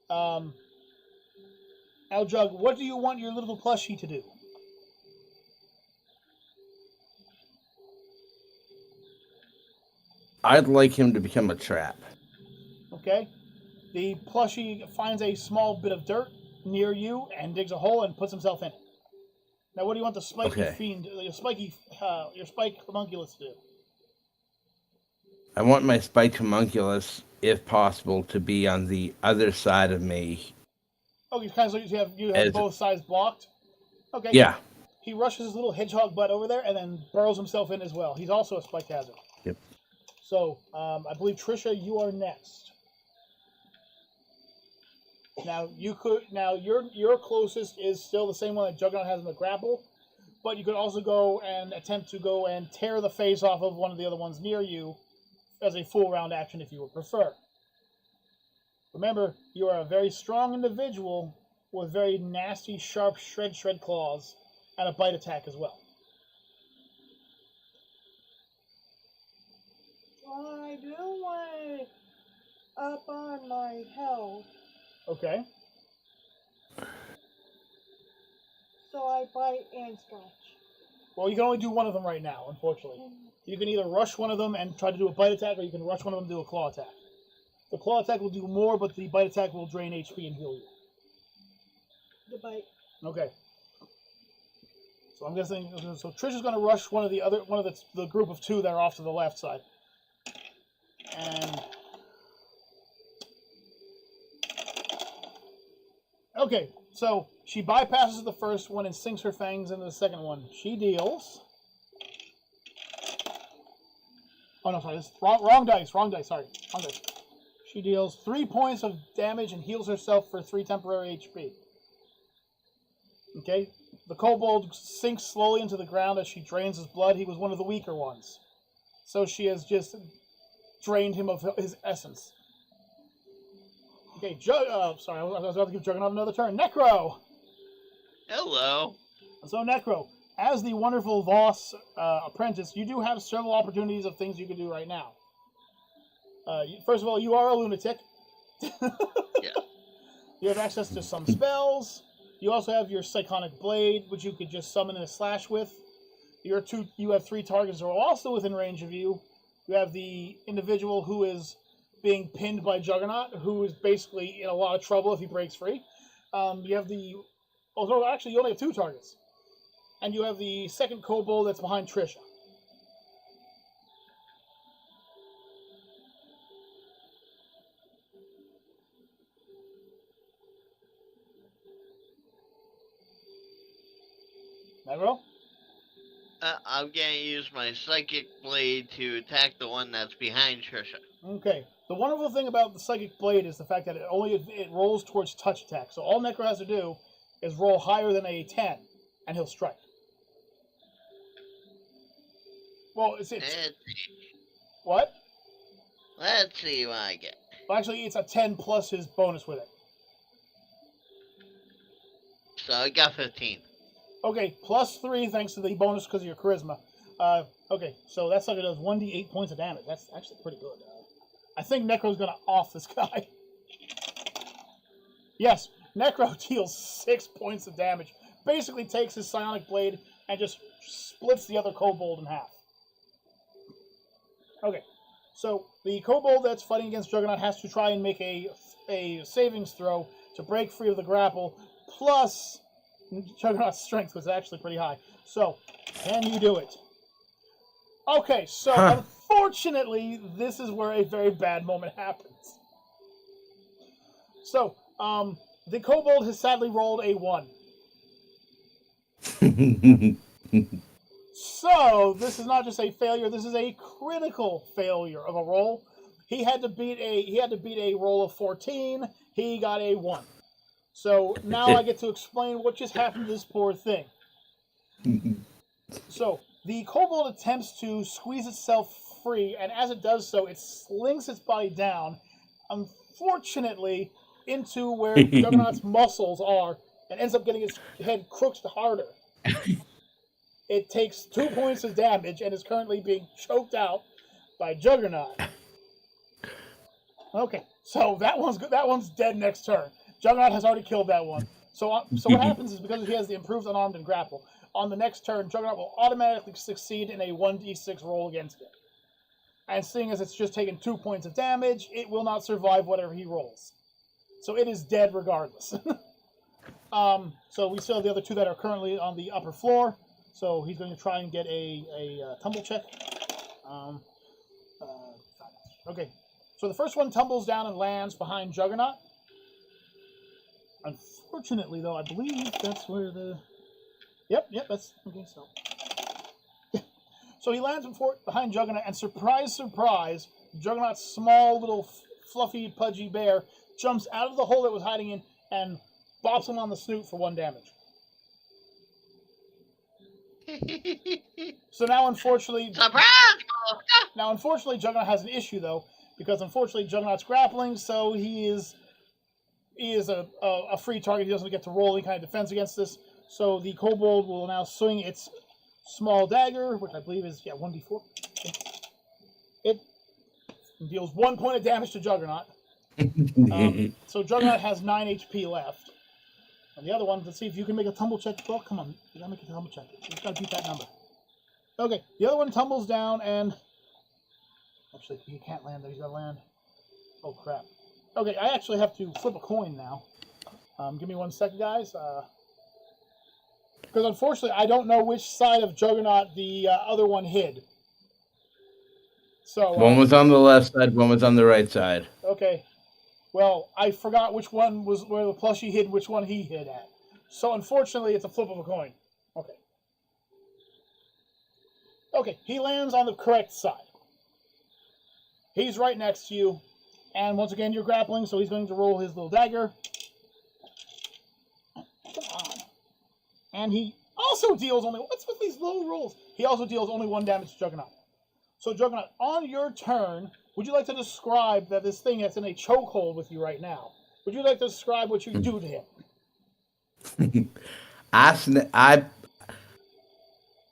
Now, Jug, what do you want your little plushie to do? I'd like him to become a trap. Okay. The plushie finds a small bit of dirt near you and digs a hole and puts himself in it. Now, what do you want the spiky fiend, your spike homunculus to do? I want my spike homunculus, if possible, to be on the other side of me. Oh, you kind of you have both sides blocked. Okay. Yeah. He rushes his little hedgehog butt over there and then burrows himself in as well. He's also a spike hazard. Yep. So, I believe Trisha, you are next. Now your closest is still the same one that Juggernaut has in the grapple, but you could also go and attempt to go and tear the face off of one of the other ones near you as a full round action if you would prefer. Remember, you are a very strong individual with very nasty, sharp shred claws and a bite attack as well. I do want up on my health, Okay. so I bite and scratch. Well, you can only do one of them right now, unfortunately. You can either rush one of them and try to do a bite attack, or you can rush one of them and do a claw attack. The claw attack will do more, but the bite attack will drain HP and heal you. The bite. Okay. So I'm guessing. So Trisha's going to rush one of the group of two that are off to the left side. And okay, so she bypasses the first one and sinks her fangs into the second one. She deals. Oh no, sorry, this wrong dice. Sorry, wrong dice. She deals 3 points of damage and heals herself for 3 temporary HP. Okay, the kobold sinks slowly into the ground as she drains his blood. He was one of the weaker ones, so she has just drained him of his essence. Okay, sorry, I was about to give Juggernaut another turn. Necro! Hello. So, Necro, as the wonderful Voss apprentice, you do have several opportunities of things you can do right now. First of all, you are a lunatic. Yeah. You have access to some spells. You also have your Psychonic Blade, which you could just summon and slash with. You have 3 targets who are also within range of you. You have the individual who is being pinned by Juggernaut, who is basically in a lot of trouble if he breaks free. You have actually, you only have 2 targets. And you have the second kobold that's behind Trisha. Negro? I'm gonna use my psychic blade to attack the one that's behind Trisha. Okay. The wonderful thing about the Psychic Blade is the fact that it rolls towards touch attack. So all Necro has to do is roll higher than a 10, and he'll strike. Well, it's what? Let's see what I get. Well, actually, it's a 10 plus his bonus with it. So I got 15. Okay, plus 3 thanks to the bonus because of your charisma. Okay, so that sucker does 1d8 points of damage. That's actually pretty good. I think Necro's going to off this guy. Yes, Necro deals 6 points of damage. Basically takes his psionic blade and just splits the other kobold in half. Okay, so the kobold that's fighting against Juggernaut has to try and make a savings throw to break free of the grapple, plus Juggernaut's strength was actually pretty high. So, can you do it? Okay, so unfortunately, this is where a very bad moment happens. So, the kobold has sadly rolled a 1. So, this is not just a failure, this is a critical failure of a roll. He had to beat a roll of 14, he got a 1. So, now I get to explain what just happened to this poor thing. So, the kobold attempts to squeeze itself free, and as it does so, it slings its body down, unfortunately, into where Juggernaut's muscles are, and ends up getting its head crooked harder. It takes 2 points of damage and is currently being choked out by Juggernaut. Okay, so that one's dead next turn. Juggernaut has already killed that one. So what happens is, because he has the improved unarmed and grapple, on the next turn, Juggernaut will automatically succeed in a 1d6 roll against it. And seeing as it's just taken 2 points of damage, it will not survive whatever he rolls. So it is dead regardless. So we still have the other two that are currently on the upper floor. So he's going to try and get a tumble check. Okay, so the first one tumbles down and lands behind Juggernaut. Unfortunately, though, I believe that's where the... Yep, that's... Okay, so... So he lands behind Juggernaut, and surprise, surprise, Juggernaut's small little fluffy, pudgy bear jumps out of the hole it was hiding in and bops him on the snoot for 1 damage. So now, unfortunately... Surprise! Now, unfortunately, Juggernaut has an issue, though, because unfortunately Juggernaut's grappling, so he is a free target. He doesn't get to roll any kind of defense against this. So the kobold will now swing its small dagger, which I believe is 1d4. It deals 1 point of damage to Juggernaut. So Juggernaut has 9 HP left. And the other one, let's see if you can make a tumble check. Well, come on, you gotta make a tumble check. You just gotta beat that number. Okay, the other one tumbles down and... Actually, he can't land there. He's gotta land. Oh, crap. Okay, I actually have to flip a coin now. Give me 1 second, guys. Because unfortunately, I don't know which side of Juggernaut the other one hid. So one was on the left side, one was on the right side. Okay. Well, I forgot which one was where the plushie hid, which one he hid at. So unfortunately, it's a flip of a coin. Okay. Okay, he lands on the correct side. He's right next to you. And once again, you're grappling, so he's going to roll his little dagger. Come on. And he also deals only... What's with these low rolls? He also deals only 1 damage to Juggernaut. So, Juggernaut, on your turn, would you like to describe that this thing that's in a chokehold with you right now? Would you like to describe what you do to him?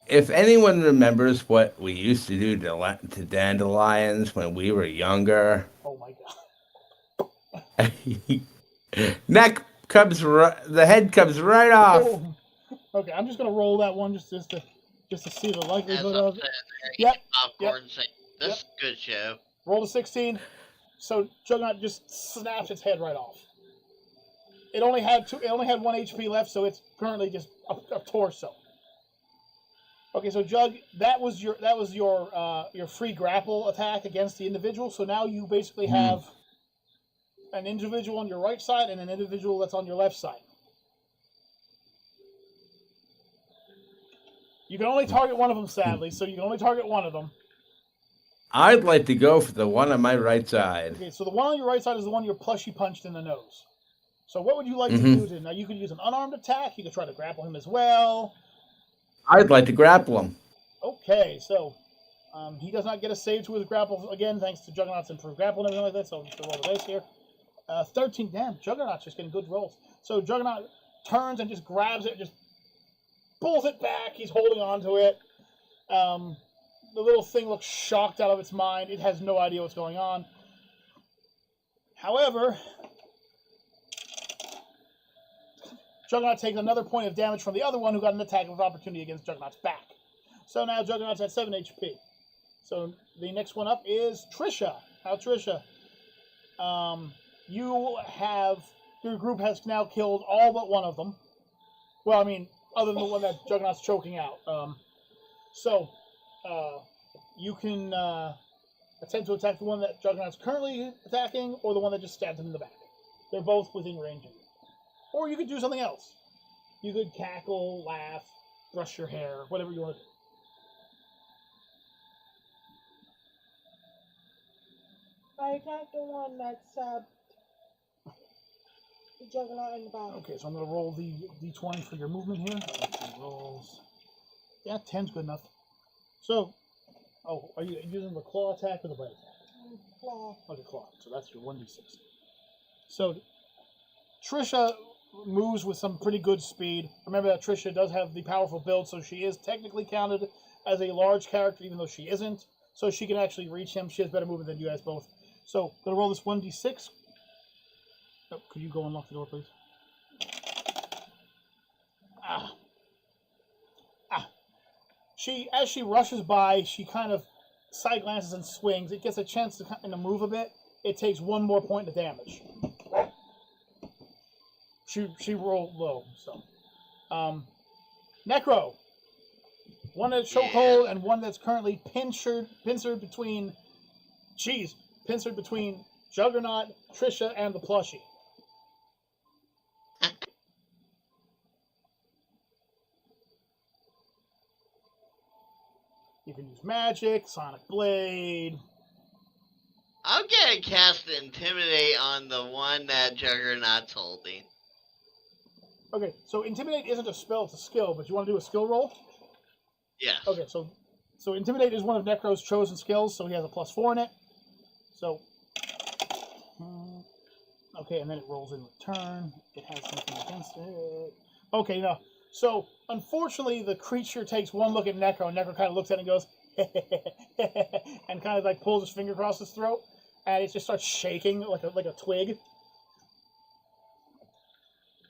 If anyone remembers what we used to do to dandelions when we were younger... Oh, my God. The head comes right off. Oh. Okay, I'm just going to roll that one just to see the likelihood of it. Yep. Popcorn saying, this is a good show. Roll a 16. So Juggernaut just snaps its head right off. It only had 1 HP left, so it's currently just a torso. Okay, so Jug, that was your free grapple attack against the individual. So now you basically have an individual on your right side and an individual that's on your left side. You can only target one of them, sadly, so you can only target one of them. I'd like to go for the one on my right side. Okay, so the one on your right side is the one you're plushie punched in the nose. So what would you like to do to him? Now, you could use an unarmed attack. You could try to grapple him as well. I'd like to grapple him. Okay, so he does not get a save to his grapple again, thanks to Juggernaut's improved grapple and everything like that, so I'm just going to roll the dice here. 13, damn, Juggernaut's just getting good rolls. So Juggernaut turns and just grabs it, just pulls it back. He's holding on to it. The little thing looks shocked out of its mind. It has no idea what's going on. However, Juggernaut takes another point of damage from the other one who got an attack of opportunity against Juggernaut's back. So now Juggernaut's at 7 HP. So the next one up is Trisha. Now, Trisha, your group has now killed all but one of them. Well, I mean, other than the one that Juggernaut's choking out. You can attempt to attack the one that Juggernaut's currently attacking, or the one that just stabbed him in the back. They're both within range of you. Or you could do something else. You could cackle, laugh, brush your hair, whatever you want to do. I attacked the one that stabbed the Juggernaut in the back. Okay, so I'm going to roll the d20 for your movement here. Rolls. Yeah, 10's good enough. So, are you using the claw attack or the bite attack? Claw. Okay, claw. So that's your 1d6. So, Trisha moves with some pretty good speed. Remember that Trisha does have the powerful build, so she is technically counted as a large character, even though she isn't. So she can actually reach him. She has better movement than you guys both. So, gonna roll this 1d6. Oh, could you go unlock the door, please? As she rushes by, she kind of side glances and swings. It gets a chance to kind of move a bit. It takes one more point of damage. She rolled low, so. Necro. One that's chokehold and one that's currently pincered between Juggernaut, Trisha, and the plushie. You can use magic, sonic blade. I'm gonna cast Intimidate on the one that Juggernaut's holding. Okay, so Intimidate isn't a spell, it's a skill, but you want to do a skill roll? Yes. Okay, so Intimidate is one of Necro's chosen skills, so he has a +4 in it. So, okay, and then it rolls in return. It has something against it. Okay, no. So, unfortunately, the creature takes one look at Necro, and Necro kind of looks at it and goes, and kind of like pulls his finger across his throat, and it just starts shaking like a twig.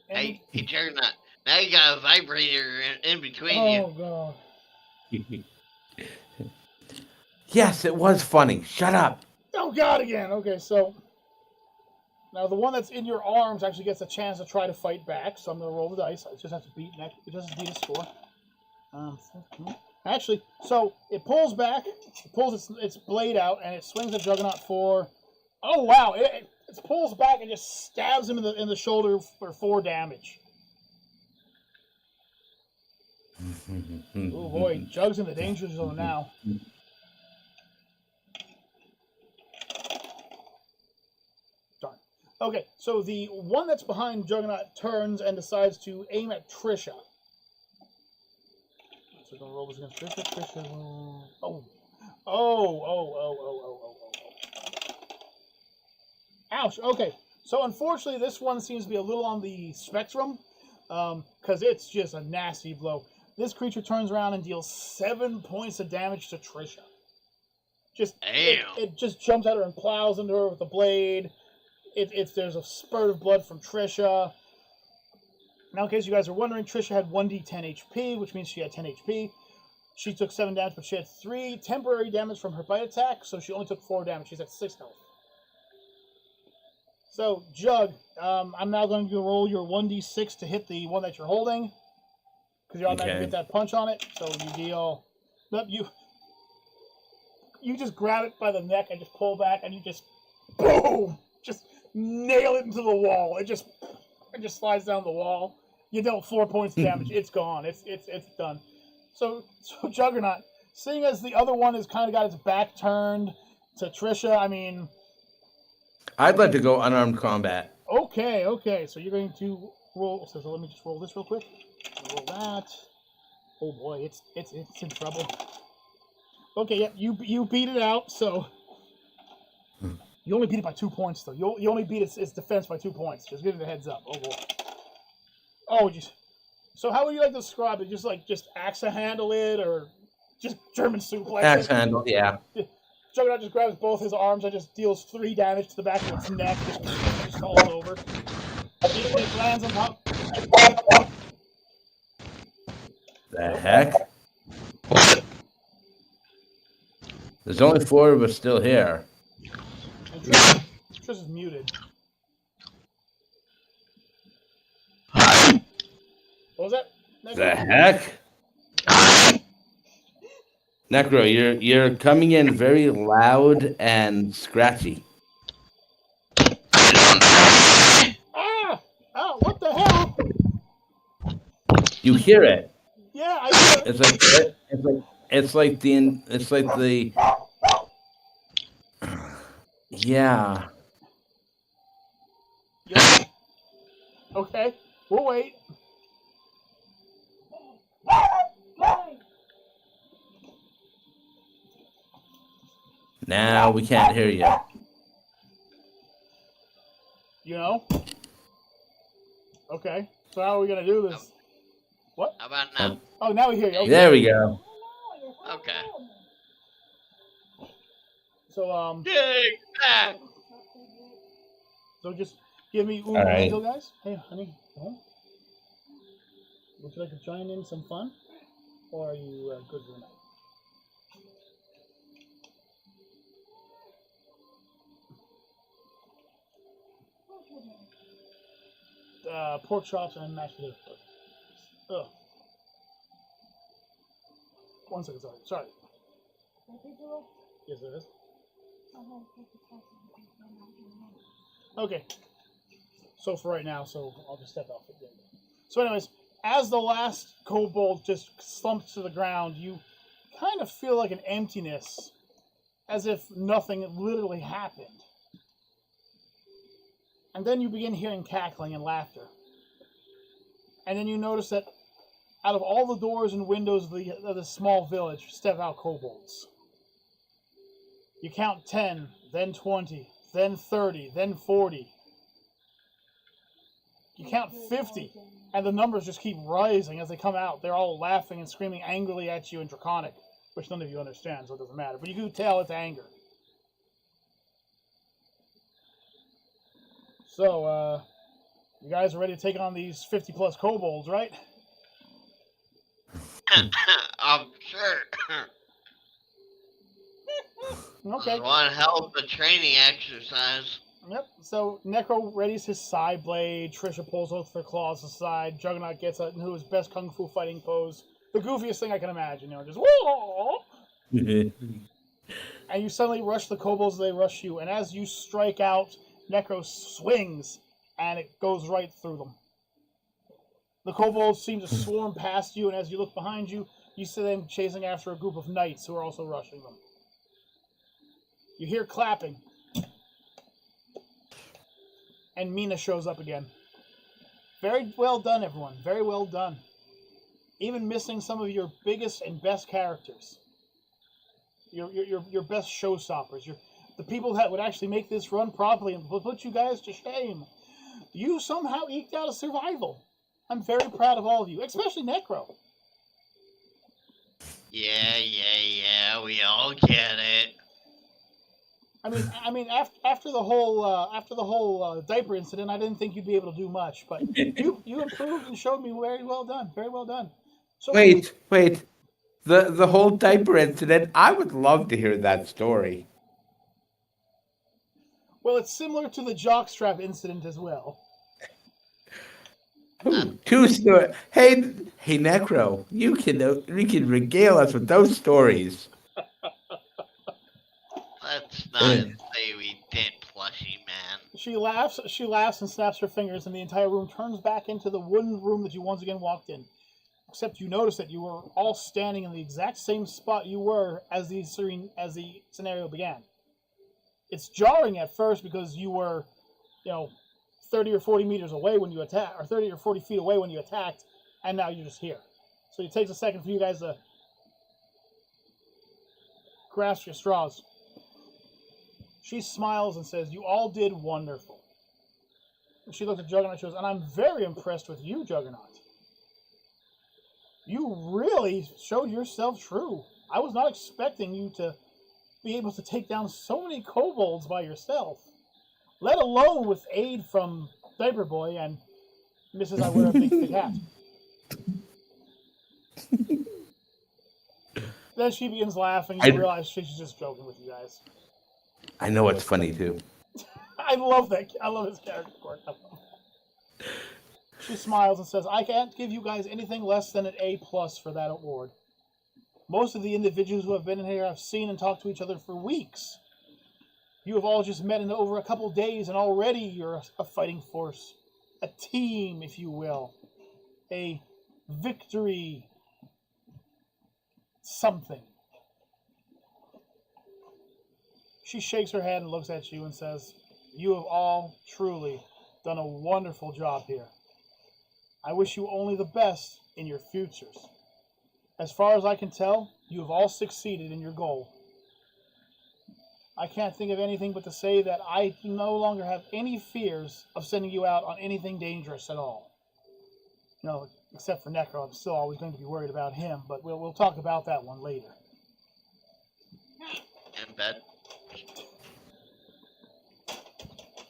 And Hey, Juggernaut, now you got a vibrator in between you. Oh, God. Yes, it was funny. Shut up. Oh, God, again. Okay, so now the one that's in your arms actually gets a chance to try to fight back, so I'm going to roll the dice. It just has to beat a score. Actually, so it pulls back, it pulls its blade out, and it swings at Juggernaut for... Oh, wow. It pulls back and just stabs him in the shoulder for 4 damage. Oh, boy. Jug's in the danger zone now. Darn. Okay, so the one that's behind Juggernaut turns and decides to aim at Trisha. So we're going to roll this against Trisha. Trisha. Oh. Ouch. Okay. So unfortunately, this one seems to be a little on the spectrum, because it's just a nasty blow. This creature turns around and deals 7 points of damage to Trisha. It just jumps at her and plows into her with the blade. There's a spurt of blood from Trisha. Now, in case you guys are wondering, Trisha had 1d10 HP, which means she had 10 HP. She took 7 damage, but she had 3 temporary damage from her bite attack, so she only took 4 damage. She's at 6 health. So, Jug, I'm now going to roll your 1d6 to hit the one that you're holding, because you automatically get that punch on it. So you deal... Nope, you just grab it by the neck and just pull back, and you just... Boom! Just nail it into the wall. It just slides down the wall. You dealt 4 points of damage. It's gone. It's done. So Juggernaut, seeing as the other one has kind of got its back turned to Trisha, I mean... I'd like to go unarmed combat. Okay. So you're going to roll... So let me just roll this real quick. Roll that. Oh boy, it's in trouble. Okay, yeah, you beat it out, so... You only beat it by 2 points, though. You only beat its defense by 2 points. Just give it a heads up. Oh, boy. Oh, just... So how would you like to describe it? Just axe handle it, or just German suplex? Axe handle, yeah. Juggernaut just grabs both his arms and just deals 3 damage to the back of its neck. Just falls over. It lands on top. The heck? There's only 4 of us still here. And Trish is muted. What was that? The heck? Necro, you're coming in very loud and scratchy. Ah! Oh, what the hell? You hear it. Yeah, I hear it. It's like the yeah. Yeah. Okay, we'll wait. Now we can't hear you. You know? Okay, so how are we gonna do this? What? How about now? Oh, now we hear you. Okay. There we go. Okay. So, Yay! Back! so just give me All right. Angel, guys. Hey, honey, home? Would you like to join in some fun? Or are you good for the night? Pork chops and mashed potatoes. Ugh. 1 second, sorry. Yes, there is. Okay. So for right now, so I'll just step out. So anyways, as the last kobold just slumps to the ground, you kind of feel like an emptiness, as if nothing literally happened. And then you begin hearing cackling and laughter. And then you notice that out of all the doors and windows of the small village step out kobolds. You count 10, then 20, then 30, then 40. You count 50, and the numbers just keep rising as they come out. They're all laughing and screaming angrily at you in Draconic, which none of you understand, so it doesn't matter. But you can tell it's anger. So, you guys are ready to take on these 50 plus kobolds, right? Sure. Okay. One hell of a training exercise. Yep. So Necro readies his side blade. Trisha pulls both her claws aside. Juggernaut gets into his best kung fu fighting pose. The goofiest thing I can imagine. You know, just whoa! And you suddenly rush the kobolds. They rush you, and as you strike out, Necro swings, and it goes right through them. The kobolds seem to swarm past you, and as you look behind you, you see them chasing after a group of knights who are also rushing them. You hear clapping. And Mina shows up again. Very well done, everyone. Very well done. Even missing some of your biggest and best characters. Your best showstoppers. The people that would actually make this run properly and put you guys to shame. You somehow eked out a survival. I'm very proud of all of you, especially Necro. Yeah, we all get it. I mean, after the whole diaper incident, I didn't think you'd be able to do much, but you improved and showed me very well done, very well done. So Wait. The whole diaper incident, I would love to hear that story. Well, it's similar to the jockstrap incident as well. Ooh, 2 stories. Hey, Necro, you can regale us with those stories. Let's not say we did, Plushy Man. She laughs and snaps her fingers, and the entire room turns back into the wooden room that you once again walked in. Except you notice that you were all standing in the exact same spot you were as the scenario began. It's jarring at first because you were, 30 or 40 meters away when you attacked, or 30 or 40 feet away when you attacked, and now you're just here. So it takes a second for you guys to grasp your straws. She smiles and says, "You all did wonderful." And she looks at Juggernaut and she goes, "And I'm very impressed with you, Juggernaut. You really showed yourself true. I was not expecting you to be able to take down so many kobolds by yourself, let alone with aid from Diaper Boy and Mrs. I Wear a Big Thick Hat." Then she begins laughing. I- You realize she's just joking with you guys. I know it's funny too. I love that. I love his character quirk. She smiles and says, "I can't give you guys anything less than an A+ for that award. Most of the individuals who have been in here have seen and talked to each other for weeks. You have all just met in over a couple days, and already you're a fighting force. A team, if you will. A victory something." She shakes her head and looks at you and says, "You have all truly done a wonderful job here. I wish you only the best in your futures. As far as I can tell, you have all succeeded in your goal. I can't think of anything but to say that I no longer have any fears of sending you out on anything dangerous at all. No, except for Necro. I'm still always going to be worried about him, but we'll talk about that one later." In bed.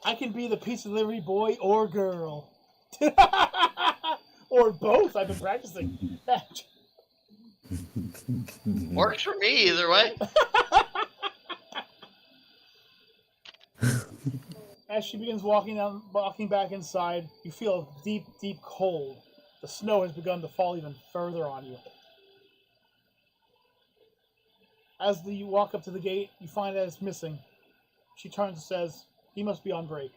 I can be the pizza delivery boy or girl. Or both. I've been practicing. Works for me either way. As she begins walking back inside, you feel a deep, deep cold. The snow has begun to fall even further on you. As you walk up to the gate, you find that it's missing. She turns and says, "He must be on break,"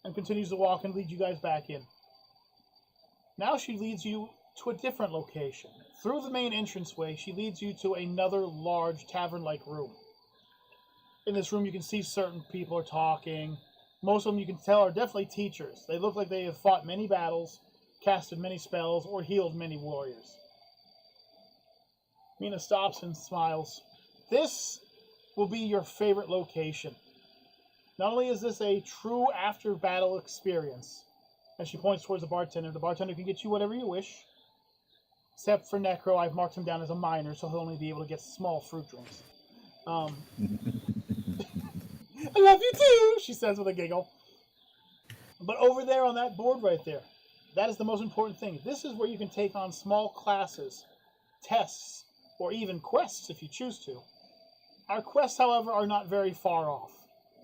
and continues to walk and lead you guys back in. Now she leads you to a different location. Through the main entranceway, she leads you to another large tavern-like room. In this room, you can see certain people are talking. Most of them, you can tell, are definitely teachers. They look like they have fought many battles, casted many spells, or healed many warriors. Mina stops and smiles. "This will be your favorite location. Not only is this a true after-battle experience," and she points towards the bartender can get you whatever you wish. Except for Necro, I've marked him down as a minor, so he'll only be able to get small fruit drinks. "I love you too," she says with a giggle. But over there on that board right there, that is the most important thing. This is where you can take on small classes, tests, or even quests if you choose to. Our quests, however, are not very far off.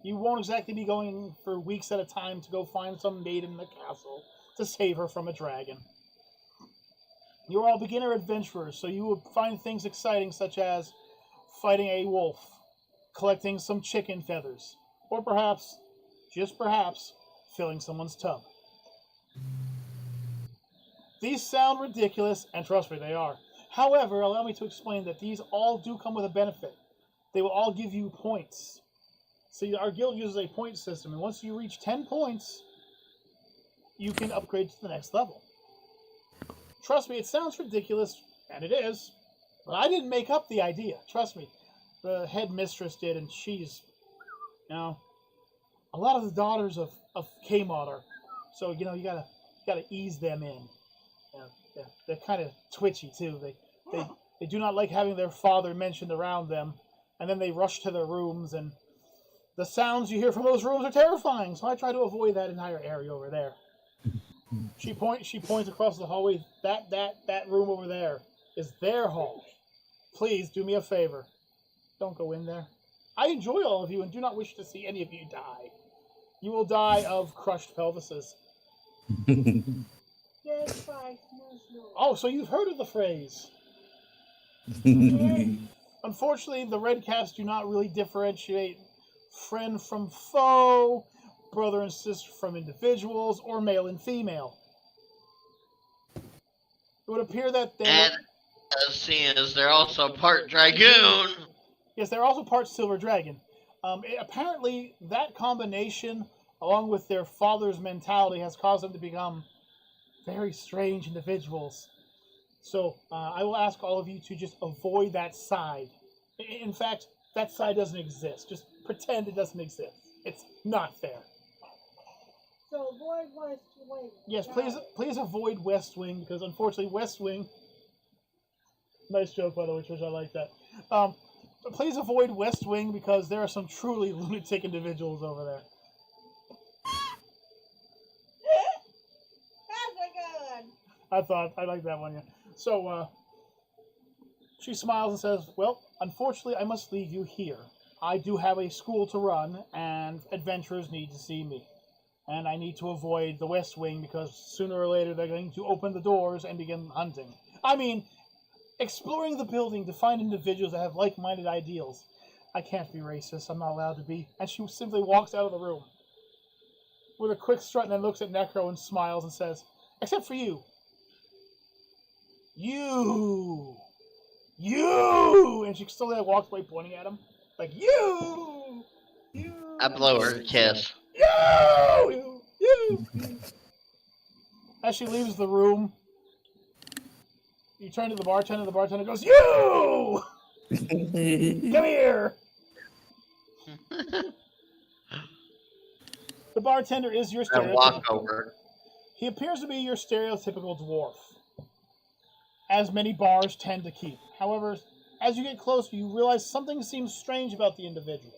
You won't exactly be going for weeks at a time to go find some maiden in the castle to save her from a dragon. You're all beginner adventurers, so you will find things exciting such as fighting a wolf, collecting some chicken feathers, or perhaps, just perhaps, filling someone's tub. These sound ridiculous, and trust me, they are. However, allow me to explain that these all do come with a benefit. They will all give you points. See, our guild uses a point system, and once you reach 10 points, you can upgrade to the next level. Trust me, it sounds ridiculous, and it is, but I didn't make up the idea. Trust me, the headmistress did, and she's, a lot of the daughters of Kmod are, so, you gotta ease them in. They're kind of twitchy, too. They do not like having their father mentioned around them, and then they rush to their rooms, and the sounds you hear from those rooms are terrifying, so I try to avoid that entire area over there. She points across the hallway. That room over there is their hall. Please do me a favor. Don't go in there. I enjoy all of you and do not wish to see any of you die. You will die of crushed pelvises. Oh, so you've heard of the phrase. Unfortunately, the red caps do not really differentiate friend from foe, brother and sister from individuals, or male and female. It would appear that they... And seeing as they're also part dragoon. Yes, they're also part silver dragon. Apparently, that combination, along with their father's mentality, has caused them to become very strange individuals. So, I will ask all of you to just avoid that side. In fact, that side doesn't exist. Just pretend it doesn't exist. It's not there. So avoid West Wing. Yes, please avoid West Wing, because unfortunately West Wing... Nice joke, by the way, Trish, I like that. But please avoid West Wing, because there are some truly lunatic individuals over there. That's a good one. I like that one, yeah. So, She smiles and says, well, unfortunately, I must leave you here. I do have a school to run, and adventurers need to see me. And I need to avoid the West Wing because sooner or later they're going to open the doors and begin hunting. I mean, exploring the building to find individuals that have like-minded ideals. I can't be racist. I'm not allowed to be. And she simply walks out of the room with a quick strut and then looks at Necro and smiles and says, except for you. You! And she still walks away pointing at him. Like, you! I blow her a kiss. You! As she leaves the room, you turn to the bartender goes, you! Come here! The bartender is your I walk stereotypical. over. He appears to be your stereotypical dwarf, as many bars tend to keep. However, as you get closer, you realize something seems strange about the individual.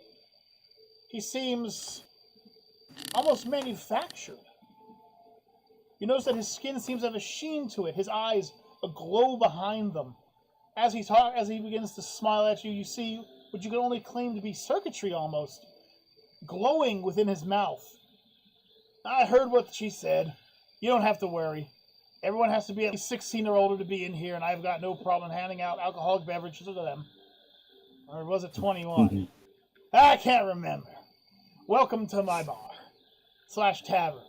He seems almost manufactured. You notice that his skin seems to have a sheen to it, his eyes a glow behind them. As he begins to smile at you, you see what you can only claim to be circuitry almost, glowing within his mouth. I heard what she said. You don't have to worry. Everyone has to be at least 16 or older to be in here, and I've got no problem handing out alcoholic beverages to them. Or was it 21? I can't remember. Welcome to my bar. / tavern.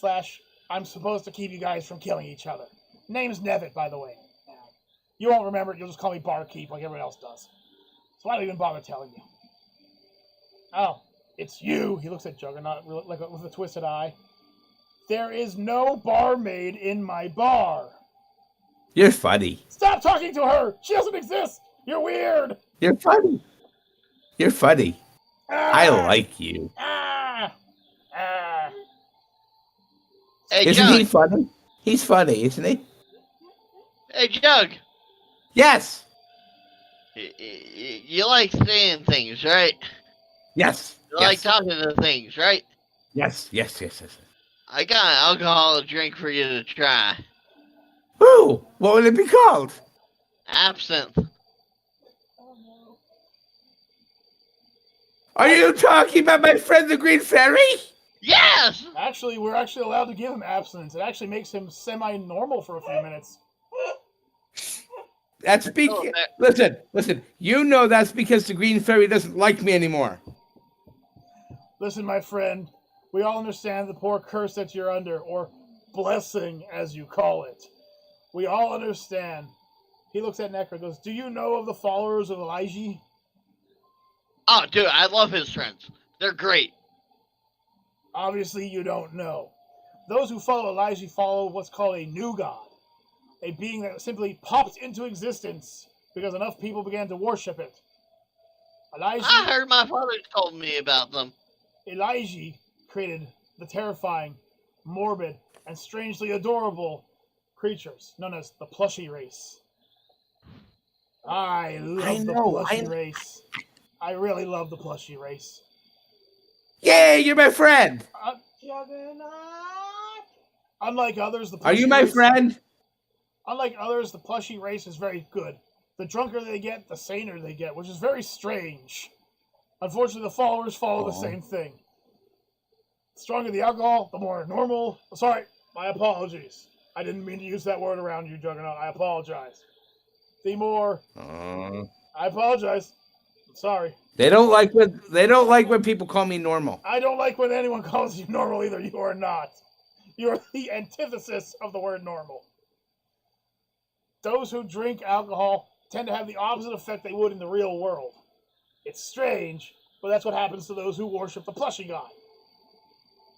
/ I'm supposed to keep you guys from killing each other. Name's Nevitt, by the way. You won't remember it, you'll just call me Barkeep like everyone else does. So I don't even bother telling you. Oh, it's you. He looks at Juggernaut with a twisted eye. There is no barmaid in my bar. You're funny. Stop talking to her! She doesn't exist! You're weird! You're funny. You're funny. Ah! I like you. Ah! Ah! Hey, Isn't Jug. he funny? He's funny, isn't he? Hey, Jug. Yes. You like saying things, right? Yes. You yes. like talking to things, right? Yes. I got an alcoholic drink for you to try. Ooh, what would it be called? Absinthe. Oh no. Are you talking about my friend the Green Fairy? Yes! Actually, we're actually allowed to give him abstinence. It actually makes him semi-normal for a few minutes. That's because listen. You know that's because the Green Fairy doesn't like me anymore. Listen, my friend, we all understand the poor curse that you're under, or blessing, as you call it. We all understand. He looks at Necro and goes, do you know of the followers of Elijah? Oh, dude, I love his friends. They're great. Obviously, you don't know. Those who follow Elijah follow what's called a new god, a being that simply popped into existence because enough people began to worship it. I heard my father told me about them. Elijah created the terrifying, morbid, and strangely adorable creatures known as the plushy race. I love the plushy race. I really love the plushy race. Yay, you're my friend. Juggernaut! Unlike others, the Are plushy you my race, friend? Unlike others, the plushy race is very good. The drunker they get, the saner they get, which is very strange. Unfortunately, the followers follow the same thing. The stronger the alcohol, the more normal. Sorry, my apologies. I didn't mean to use that word around you, Juggernaut. I apologize. The more... I apologize. I'm sorry. They don't like when people call me normal. I don't like when anyone calls you normal either. You are not. You are the antithesis of the word normal. Those who drink alcohol tend to have the opposite effect they would in the real world. It's strange, but that's what happens to those who worship the plushy god.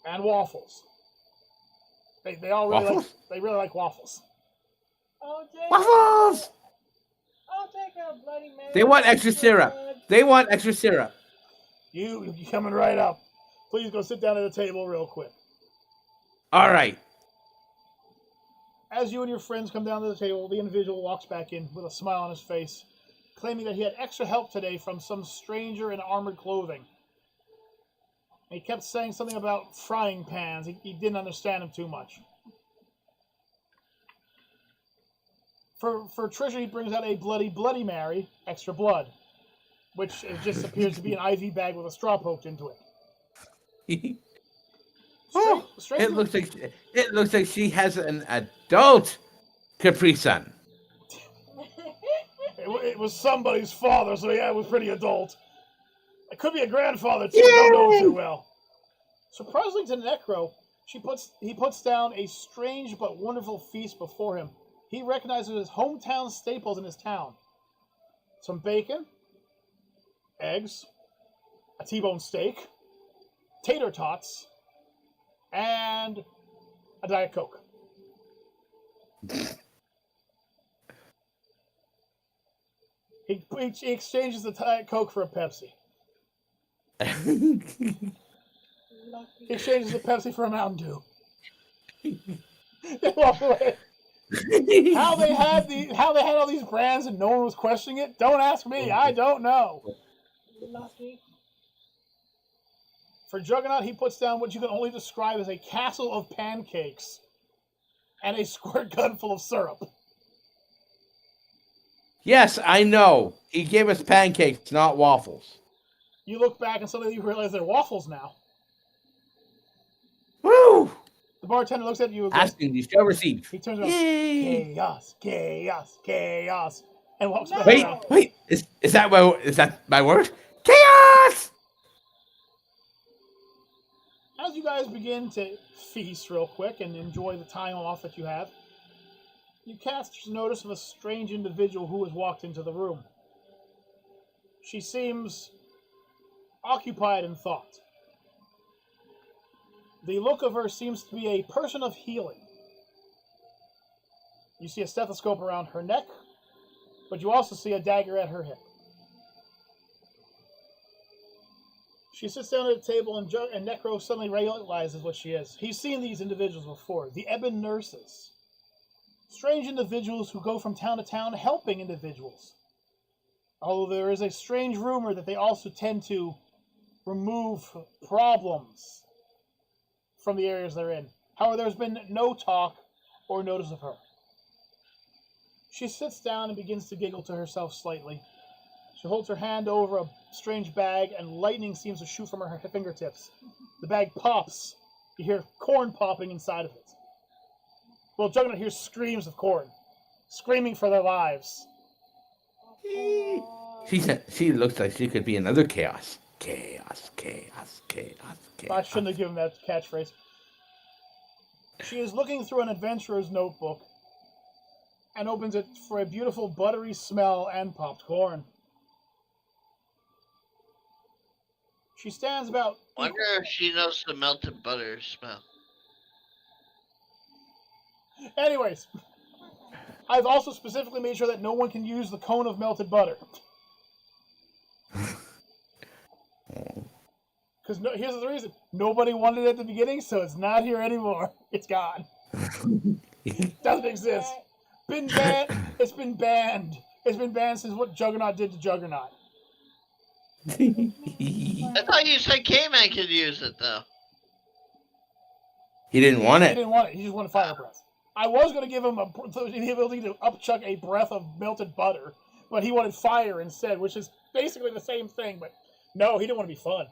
And waffles. They all really Waffles? really like waffles. Waffles! I'll take a Bloody Mary. They want extra syrup. They want extra syrup. You coming right up. Please go sit down at the table real quick. All right. As you and your friends come down to the table, the individual walks back in with a smile on his face, claiming that he had extra help today from some stranger in armored clothing. And he kept saying something about frying pans. He didn't understand him too much. For Trisha, he brings out a Bloody Mary, extra blood, which just appears to be an IV bag with a straw poked into it. Oh, Strange. it looks like she has an adult Capri Sun. It was somebody's father, so yeah, it was pretty adult. It could be a grandfather too. I don't know too well. Surprisingly to Necro, he puts down a strange but wonderful feast before him. He recognizes his hometown staples in his town: some bacon, eggs, a T-bone steak, tater tots, and a Diet Coke. He exchanges the Diet Coke for a Pepsi. He exchanges the Pepsi for a Mountain Dew. They walk away. How they had all these brands and no one was questioning it? Don't ask me. I don't know. Lucky. For Juggernaut, he puts down what you can only describe as a castle of pancakes and a squirt gun full of syrup. Yes, I know. He gave us pancakes, not waffles. You look back and suddenly you realize they're waffles now. Woo! The bartender looks at you again. Asking you shall receive. He turns around. Yay! Chaos, chaos, chaos, and walks back Wait, around. wait. Is that my word? Chaos! As you guys begin to feast real quick and enjoy the time off that you have, you cast notice of a strange individual who has walked into the room. She seems occupied in thought. The look of her seems to be a person of healing. You see a stethoscope around her neck, but you also see a dagger at her hip. She sits down at a table, and Necro suddenly realizes what she is. He's seen these individuals before, the Ebon Nurses. Strange individuals who go from town to town helping individuals. Although there is a strange rumor that they also tend to remove problems from the areas they're in. However, there's been no talk or notice of her. She sits down and begins to giggle to herself slightly. She holds her hand over a strange bag, and lightning seems to shoot from her fingertips. The bag pops. You hear corn popping inside of it. Well, Juggernaut hears screams of corn, screaming for their lives. She looks like she could be another chaos. Chaos, chaos, chaos, chaos. I shouldn't have given that catchphrase. She is looking through an adventurer's notebook and opens it for a beautiful buttery smell and popped corn. She stands about... Wonder if she knows the melted butter smell. Anyways, I've also specifically made sure that no one can use the cone of melted butter. Because here's the reason. Nobody wanted it at the beginning, so it's not here anymore. It's gone. Doesn't exist. Been banned. It's been banned. It's been banned since what Juggernaut did to Juggernaut. I thought you said K-Man could use it, though. He didn't want He it. didn't want it. He just wanted fire breath. I was going to give him the ability to upchuck a breath of melted butter, but he wanted fire instead, which is basically the same thing, but no, he didn't want to be fun.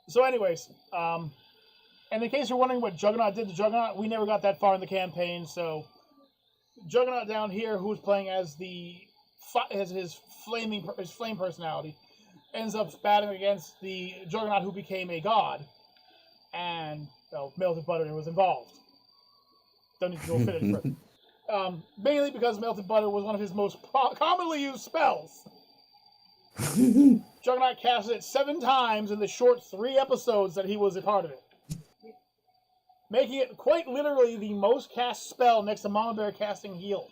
So anyways, and in case you're wondering what Juggernaut did to Juggernaut, we never got that far in the campaign, so Juggernaut down here, who's playing as his flame personality, ends up battling against the Juggernaut who became a god, and melted butter was involved. Don't need to go fit it further. Mainly because melted butter was one of his most commonly used spells. Juggernaut casted it 7 times in the short 3 episodes that he was a part of it, making it quite literally the most cast spell next to Mama Bear casting heal.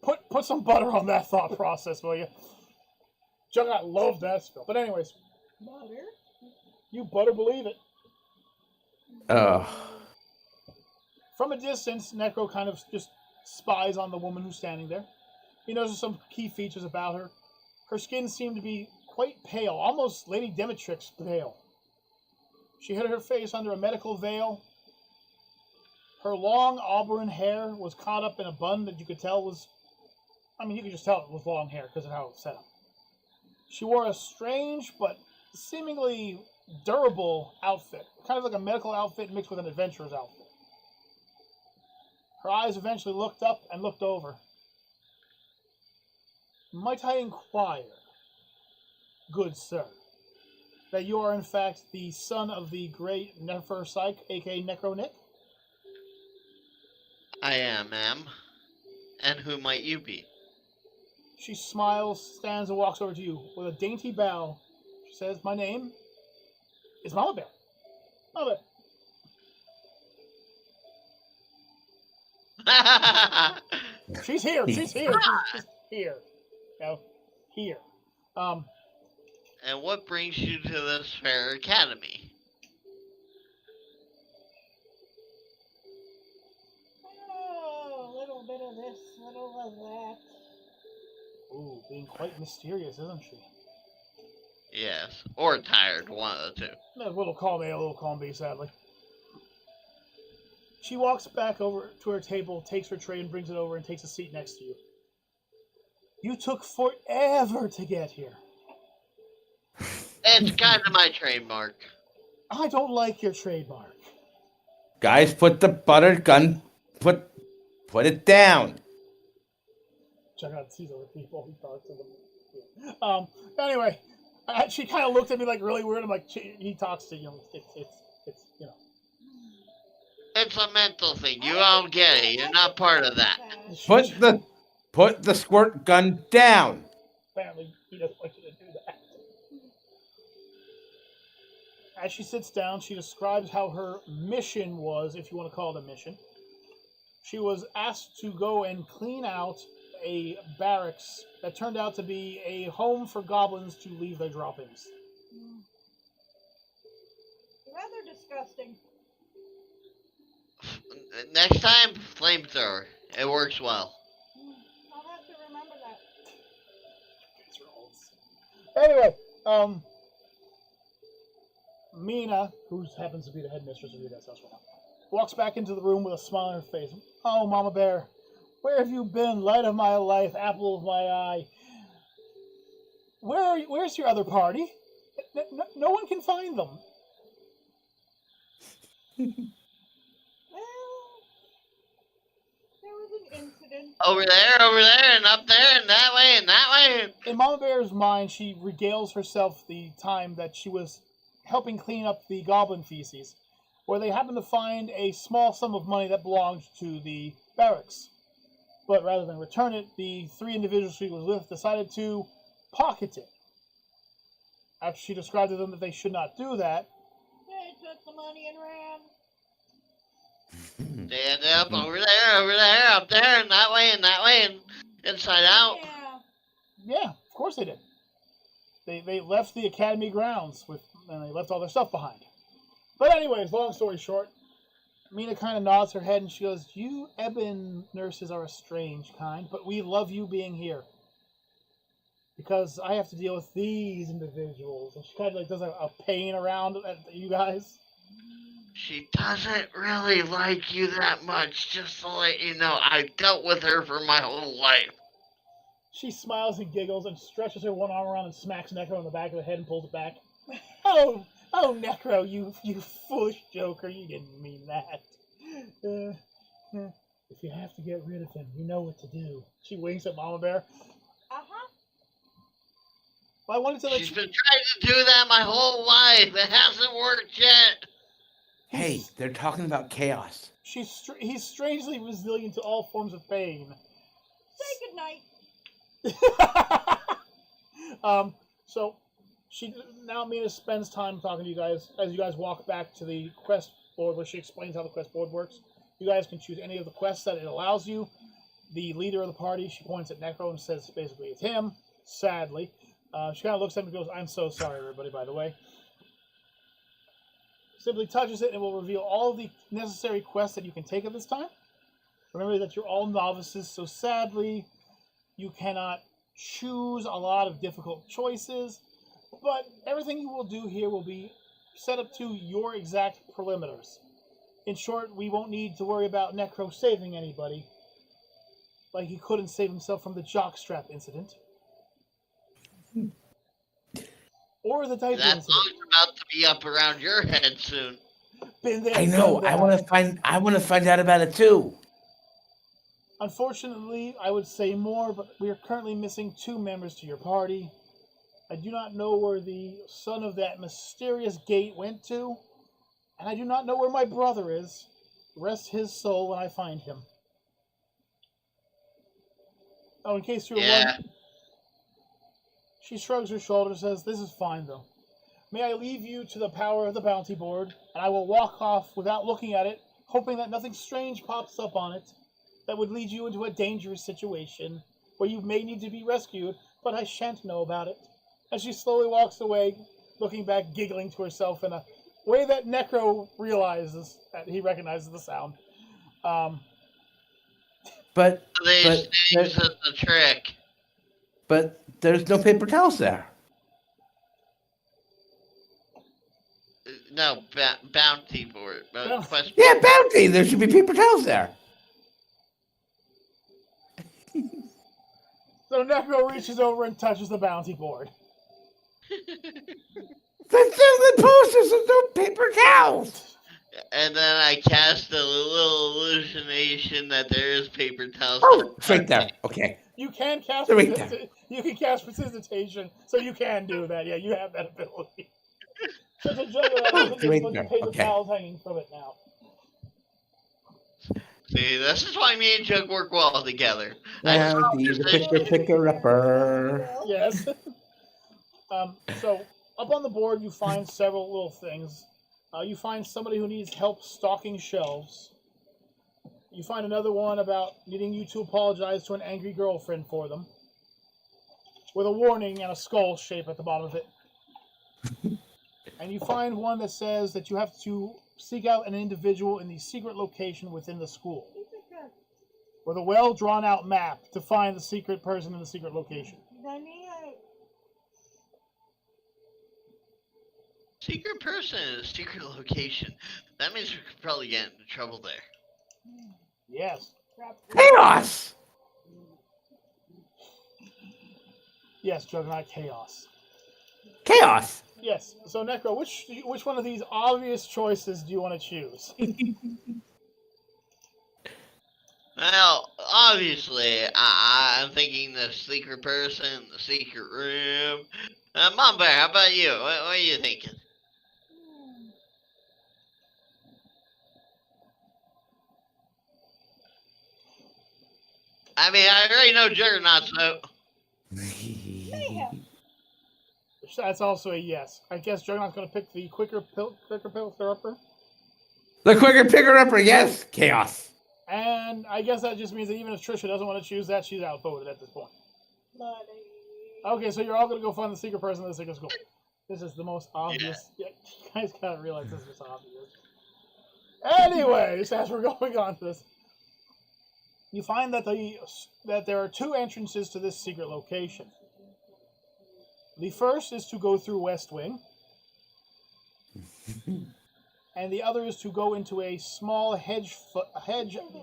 Put some butter on that thought process, will you? Juggernaut loved that spell. But anyways, Butter? you better believe it. From a distance, Necro kind of just spies on the woman who's standing there. He notices some key features about her. Her skin seemed to be quite pale, almost Lady Demetrix pale. She hid her face under a medical veil. Her long auburn hair was caught up in a bun that you could tell was, you could just tell it was long hair because of how it was set up. She wore a strange but seemingly durable outfit, kind of like a medical outfit mixed with an adventurer's outfit. Her eyes eventually looked up and looked over. Might I inquire, good sir, that you are in fact the son of the great Neferpsyche, aka Necro Nick? I am, ma'am. And who might you be? She smiles, stands, and walks over to you with a dainty bow. She says, my name is Mama Bear. Mama Bear. She's here. She's here. She's here. No, here. And what brings you to this fair academy? Oh, a little bit of this, little of that. Ooh, being quite mysterious, isn't she? Yes, or tired, one of the two. A little column A, a little column B, sadly. She walks back over to her table, takes her tray and brings it over and takes a seat next to you. You took forever to get here. It's kind of my trademark. I don't like your trademark. Guys, put the buttered gun. Put it down. Check out these other people. He talks to them. Anyway, she kind of looked at me like really weird. I'm like, he talks to you. It's you know. It's a mental thing. You don't get it. You're not part of that. Put the squirt gun down. Apparently, he doesn't want you to do that. As she sits down, she describes how her mission was, if you want to call it a mission. She was asked to go and clean out a barracks that turned out to be a home for goblins to leave their droppings. Rather disgusting. Next time, flamethrower. It works well. I'll have to remember that. Anyway, Mina, who happens to be the headmistress of your guys' house right now, walks back into the room with a smile on her face. Oh, Mama Bear, where have you been? Light of my life, apple of my eye. Where's your other party? No one can find them. There was an incident. Over there, and up there, and that way, and that way. In Mama Bear's mind, she regales herself the time that she was helping clean up the goblin feces, where they happened to find a small sum of money that belonged to the barracks. But rather than return it, the three individuals she was with decided to pocket it. After she described to them that they should not do that, They took the money and ran. They ended up over there, up there, and that way, and inside out. Yeah. yeah, of course they did. They left the academy grounds and they left all their stuff behind. But anyways, long story short, Mina kind of nods her head and she goes, you Ebon nurses are a strange kind, but we love you being here. Because I have to deal with these individuals. And she kind of like does a pain around at you guys. She doesn't really like you that much, just to let you know. I've dealt with her for my whole life. She smiles and giggles and stretches her one arm around and smacks Necro in the back of the head and pulls it back. Oh, Necro, you foolish joker, you didn't mean that. If you have to get rid of him, you know what to do. She winks at Mama Bear. Uh-huh. Well, I wanted to let She's you... been trying to do that my whole life. It hasn't worked yet. Hey, they're talking about chaos. He's strangely resilient to all forms of pain. Say goodnight. So Mina spends time talking to you guys as you guys walk back to the quest board where she explains how the quest board works. You guys can choose any of the quests that it allows you. The leader of the party, she points at Necro and says basically it's him, sadly. She kind of looks at him and goes, I'm so sorry, everybody, by the way. Simply touches it and it will reveal all the necessary quests that you can take at this time. Remember that you're all novices, so sadly, you cannot choose a lot of difficult choices, but everything you will do here will be set up to your exact perimeters. In short, we won't need to worry about Necro saving anybody, like he couldn't save himself from the jockstrap incident. Or the diaper That incident. bug's about to be up around your head soon. Been there, I know. done that. I want to find out about it too. Unfortunately, I would say more, but we are currently missing 2 members to your party. I do not know where the son of that mysterious gate went to, and I do not know where my brother is. Rest his soul when I find him. Oh, in case you're wondering, she shrugs her shoulders, says, "This is fine, though. May I leave you to the power of the bounty board, and I will walk off without looking at it, hoping that nothing strange pops up on it that would lead you into a dangerous situation where you may need to be rescued, but I shan't know about it." And she slowly walks away, looking back, giggling to herself in a way that Necro realizes that he recognizes the sound. But These things is the trick. But there's no paper towels there. No, bounty board. Question. Yeah, bounty. There should be paper towels there. So Necro reaches over and touches the bounty board. There's the posters. There's no paper towels. And then I cast a little illusionation that there is paper towels. Oh, it's right there. Okay. You can cast you can cast precipitation, so you can do that. Yeah, you have that ability. So to juggle that, I think there's a bunch of paper towels hanging from it now. See, this is why me and Jug work well together. The picker-upper. Yes. So up on the board, you find several little things. You find somebody who needs help stocking shelves. You find another one about needing you to apologize to an angry girlfriend for them, with a warning and a skull shape at the bottom of it. And you find one that says that you have to seek out an individual in the secret location within the school, with a well-drawn-out map to find the secret person in the secret location. Secret person in a secret location. That means we could probably get into trouble there. Yes. Chaos! Yes, Juggernaut Chaos. Chaos! Yes. So, Necro, which one of these obvious choices do you want to choose? Well, obviously, I'm thinking the secret person, the secret room. Mom Bear, how about you? What are you thinking? I mean, I already know Juggernaut's vote. That's also a yes. I guess Juggernaut's going to pick the quicker picker-upper. The quicker picker-upper, yes. Chaos. And I guess that just means that even if Trisha doesn't want to choose that, she's outvoted at this point. Okay, so you're all going to go find the secret person in the secret school. This is the most obvious. Yeah, you guys gotta realize this is obvious. Anyways, as we're going on to this, you find that there are 2 entrances to this secret location. The first is to go through West Wing, and the other is to go into a small hedge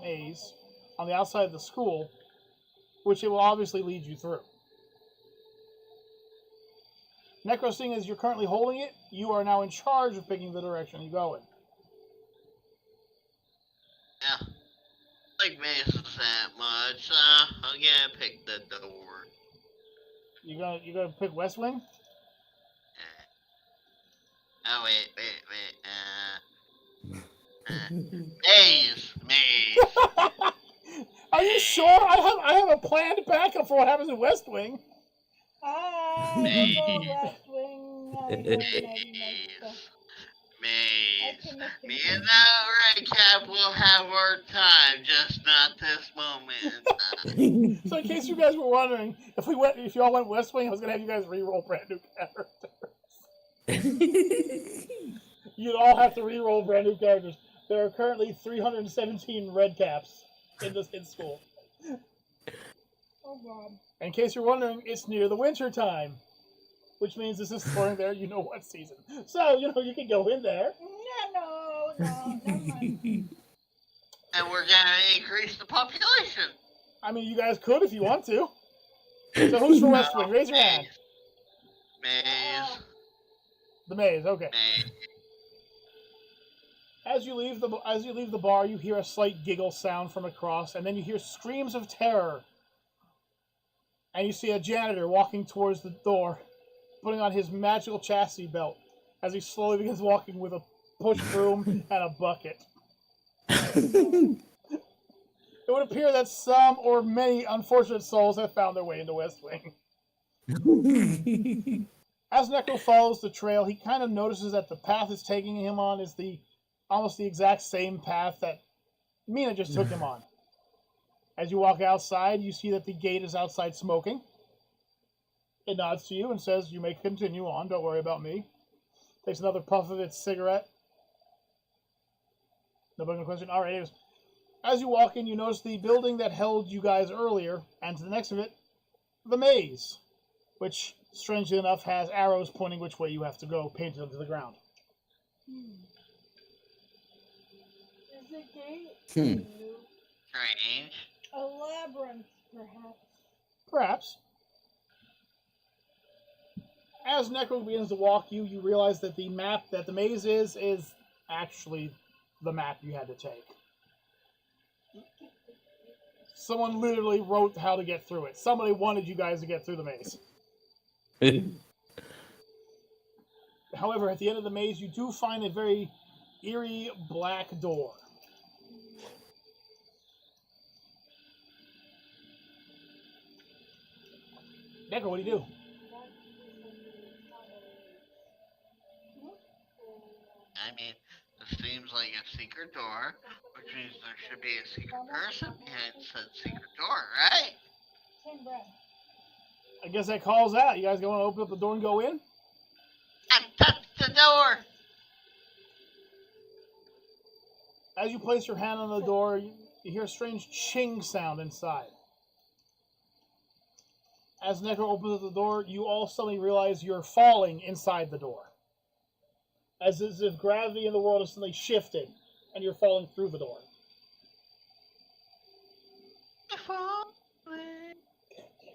maze on the outside of the school, which it will obviously lead you through. Necro, seeing as you're currently holding it, you are now in charge of picking the direction you go in. Yeah. Like mazes that much. I'm gonna pick the door. You gonna pick West Wing? Oh wait. Maze. Are you sure? I have a planned backup for what happens in West Wing. Maze. Me and that Red Cap will have our time, just not this moment. So in case you guys were wondering, if you all went West Wing, I was gonna have you guys re-roll brand new characters. You'd all have to re-roll brand new characters. There are currently 317 red caps in school. Oh god. In case you're wondering, it's near the winter time, which means this is throwing there you know what season. So, you can go in there. No, Oh, no, never mind. And we're gonna increase the population. I mean, you guys could if you want to. So who's for West Wing? No, Raise your hand. Maze. The maze. Okay. Maze. As you leave the bar, you hear a slight giggle sound from across, and then you hear screams of terror. And you see a janitor walking towards the door, putting on his magical chastity belt as he slowly begins walking with a push broom and a bucket. It would appear that some or many unfortunate souls have found their way into West Wing. As Necro follows the trail, he kind of notices that the path it's taking him on is almost the exact same path that Mina just took him on. As you walk outside, you see that the gate is outside smoking. It nods to you and says, "You may continue on, don't worry about me." Takes another puff of its cigarette. Nobody got a question? Alright, anyways. As you walk in, you notice the building that held you guys earlier, and to the next of it, the maze, which, strangely enough, has arrows pointing which way you have to go, painted onto the ground. Is the gate Strange. a labyrinth, perhaps? Perhaps. As Necro begins to walk you, you realize that the map that the maze is actually the map you had to take. Someone literally wrote how to get through it. Somebody wanted you guys to get through the maze. However, at the end of the maze, you do find a very eerie black door. Necro, what do you do? I mean, this seems like a secret door, which means there should be a secret person behind said secret door, right? Same breath. I guess that calls out. You guys going to open up the door and go in? I touched the door! As you place your hand on the door, you hear a strange ching sound inside. As Necro opens up the door, you all suddenly realize you're falling inside the door. As if gravity in the world is suddenly shifted, and you're falling through the door.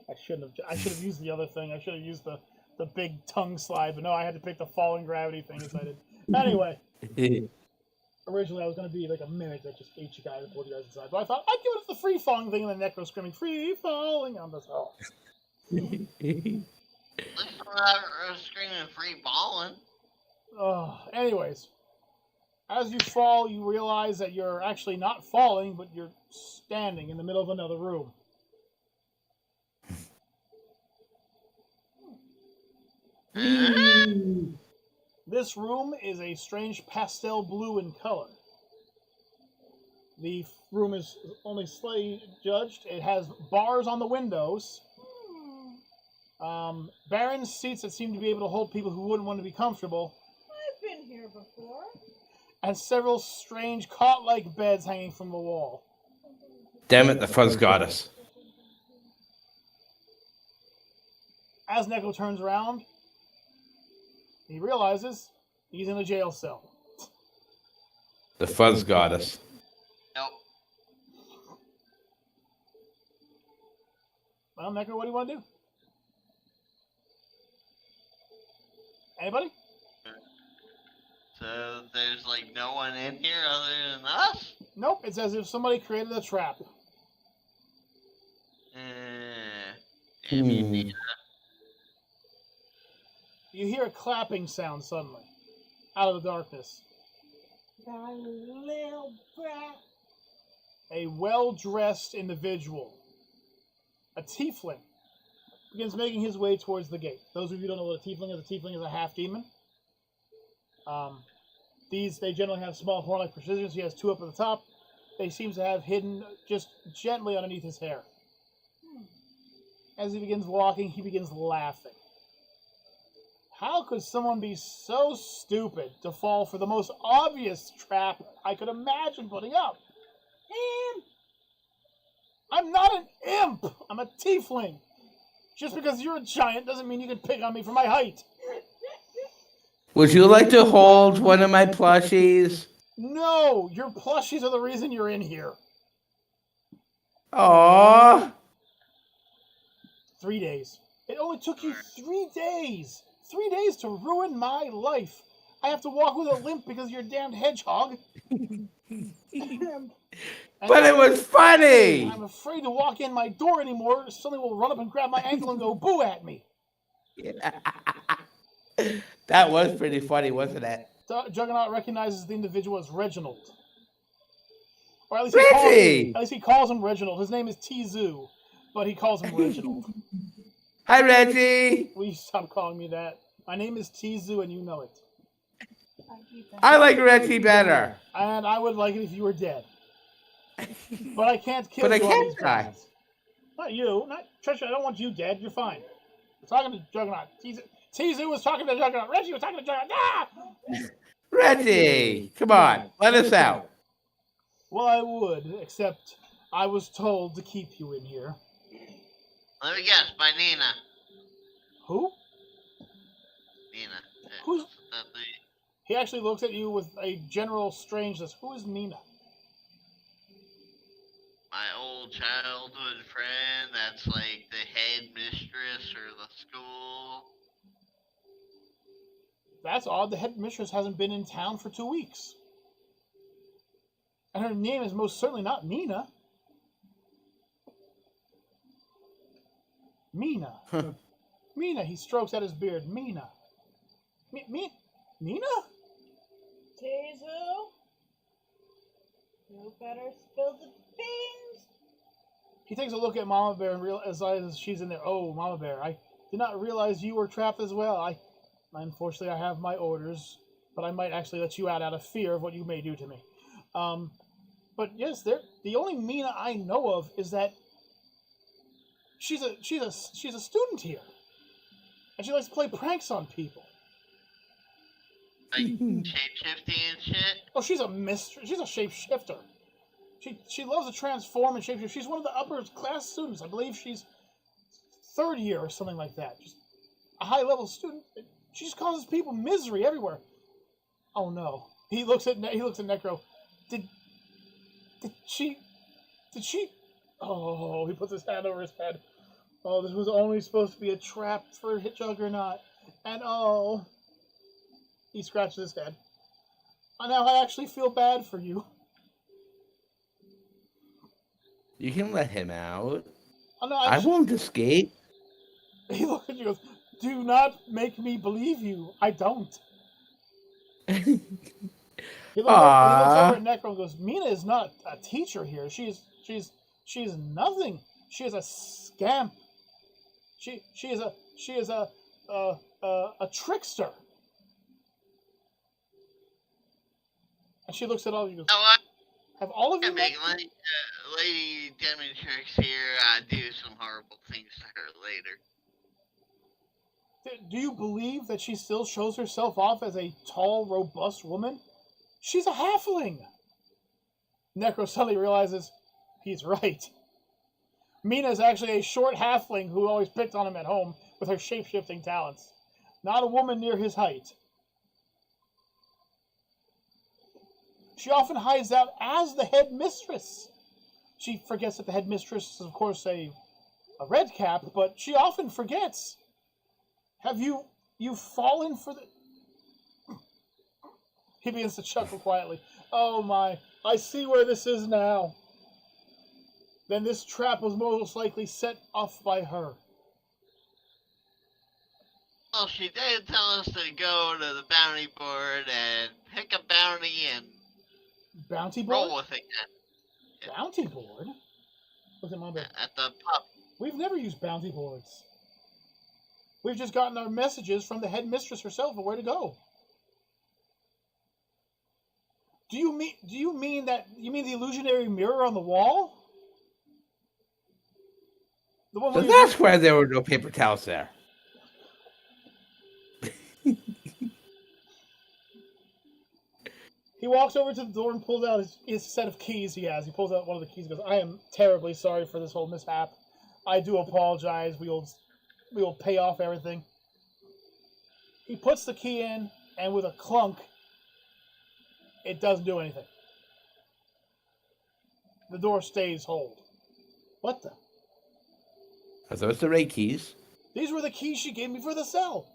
I should have used the other thing. I should have used the big tongue slide, but no, I had to pick the falling gravity thing as I did. Anyway, originally I was going to be like a mimic that just ate you guys and pulled you guys inside. But I thought I'd give it the free falling thing, and then Necro screaming, "Free falling!" on this. Oh. At least I'm not screaming free balling. Anyways, as you fall, you realize that you're actually not falling, but you're standing in the middle of another room. This room is a strange pastel blue in color. The room is only slightly judged. It has bars on the windows. Barren seats that seem to be able to hold people who wouldn't want to be comfortable. I've been here before. And several strange cot-like beds hanging from the wall. Damn it, the fuzz got us. As Necro turns around, he realizes he's in a jail cell. The fuzz got us. Nope. Well, Necro, what do you want to do? Anybody? So there's like no one in here other than us? Nope, it's as if somebody created a trap. Damn. You hear a clapping sound suddenly, out of the darkness. That little brat. A well-dressed individual, a tiefling, begins making his way towards the gate. Those of you who don't know what a tiefling is a half-demon. They generally have small horn-like precisions. He has two up at the top. They seem to have hidden just gently underneath his hair. As he begins walking, he begins laughing. How could someone be so stupid to fall for the most obvious trap I could imagine putting up? Imp! I'm not an imp! I'm a tiefling! Just because you're a giant doesn't mean you can pick on me for my height. Would you like to hold one of my plushies? No, your plushies are the reason you're in here. Aww. 3 days. It only took you 3 days. 3 days to ruin my life. I have to walk with a limp because of your damned hedgehog. But it was funny. I'm afraid to walk in my door anymore. Something will run up and grab my ankle and go boo at me. That was pretty funny, wasn't it? Juggernaut recognizes the individual as Reginald. Or at least he calls him Reginald. His name is Tizu, but he calls him Reginald. Hi, Reggie. Will you stop calling me that? My name is Tizu, and you know it. I like Reggie better. And I would like it if you were dead. But I can't kill But you I on can't these die. grounds. Not you. Not Trisha. I don't want you dead. You're fine. I'm talking to Juggernaut. Tizu was talking to Juggernaut. Reggie was talking to Juggernaut. Ah! Reggie, come on, let us out. Well, I would, except I was told to keep you in here. Let me guess, by Nina. Who? Nina. Who's? He actually looks at you with a general strangeness. Who is Nina? My old childhood friend that's like the head mistress or the school. That's odd. The headmistress hasn't been in town for 2 weeks. And her name is most certainly not Nina. Mina. Mina, he strokes at his beard. Mina. Nina? Tizu? You better spill the beans. He takes a look at Mama Bear and realizes she's in there. Oh, Mama Bear, I did not realize you were trapped as well. Unfortunately, I have my orders, but I might actually let you out of fear of what you may do to me. But yes, the only Mina I know of is that she's a student here, and she likes to play pranks on people. Like shape-shifting and shit? Oh, she's a mistress. She's a shapeshifter. She loves to transform and shapeshift. She's one of the upper class students. I believe she's 3rd year or something like that. Just a high level student. She just causes people misery everywhere. Oh no! He looks at Necro. Did she? Oh, he puts his hand over his head. Oh, this was only supposed to be a trap for Juggernaut. And oh, he scratches his head. Now I actually feel bad for you. You can let him out. Oh, no, I won't escape. He looks at you and goes, do not make me believe you. I don't. He looks over at Necro and goes, Mina is not a teacher here. She's nothing. She is a scamp. She is a trickster. And she looks at all of you and goes, have all of you met? Lady Demetrix here do some horrible things to her later. Do you believe that she still shows herself off as a tall, robust woman? She's a halfling. Necro suddenly realizes he's right. Mina is actually a short halfling who always picked on him at home with her shape-shifting talents. Not a woman near his height. She often hides out as the headmistress. She forgets that the headmistress is, of course, a red cap, but she often forgets. Have you fallen for the... He begins to chuckle quietly. Oh my, I see where this is now. Then this trap was most likely set off by her. Well, she did tell us to go to the bounty board and pick a bounty and bounty board? Roll with it. Yeah. Bounty board? Look at Mom. At the pub. We've never used bounty boards. We've just gotten our messages from the headmistress herself of where to go. Do you mean the illusionary mirror on the wall? The one So that's why there were no paper towels there. He walks over to the door and pulls out his set of keys he has. He pulls out one of the keys and goes, I am terribly sorry for this whole mishap. I do apologize. We will pay off everything. He puts the key in, and with a clunk, It doesn't do anything. The door stays hold. What the? Are those the right keys? These were the keys she gave me for the cell.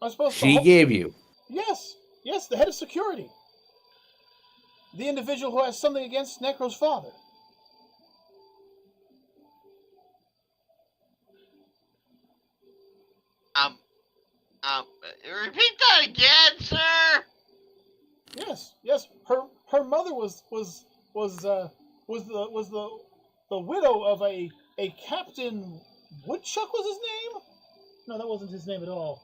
I was supposed She to. gave you. Yes, yes, the head of security. The individual who has something against Necro's father. Repeat that again, sir. Yes, yes. Her mother was the widow of a Captain Woodchuck was his name? No, that wasn't his name at all.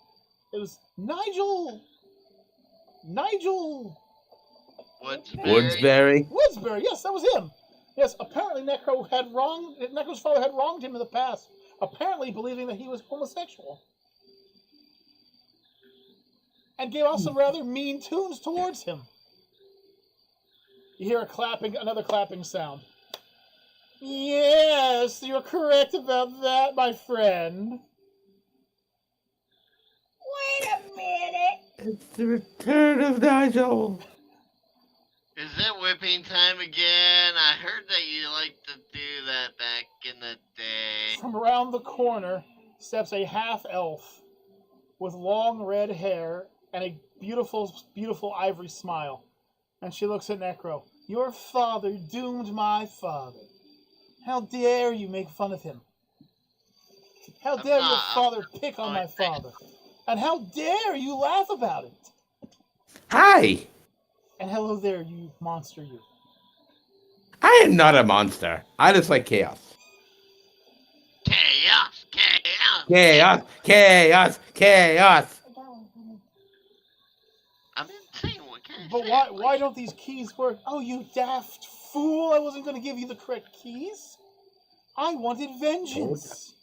It was Nigel. Woodsbury. Woodsbury. Yes, that was him. Yes, apparently Necro's father had wronged him in the past. Apparently believing that he was homosexual. And gave off some rather mean tunes towards him. You hear another clapping sound. Yes, you're correct about that, my friend. Wait a minute. It's the return of Nigel. Is it whipping time again? I heard that you liked to do that back in the day. From around the corner steps a half-elf with long red hair and a beautiful, beautiful ivory smile. And she looks at Necro. Your father doomed my father. How dare you make fun of him? How dare your father pick on my father? And how dare you laugh about it? Hi. And hello there, you monster, you. I am not a monster. I just like chaos. Chaos. Chaos. Chaos. Chaos. I'm insane. What can I But say? why don't these keys work? Oh, you daft fool! I wasn't going to give you the correct keys. I wanted vengeance.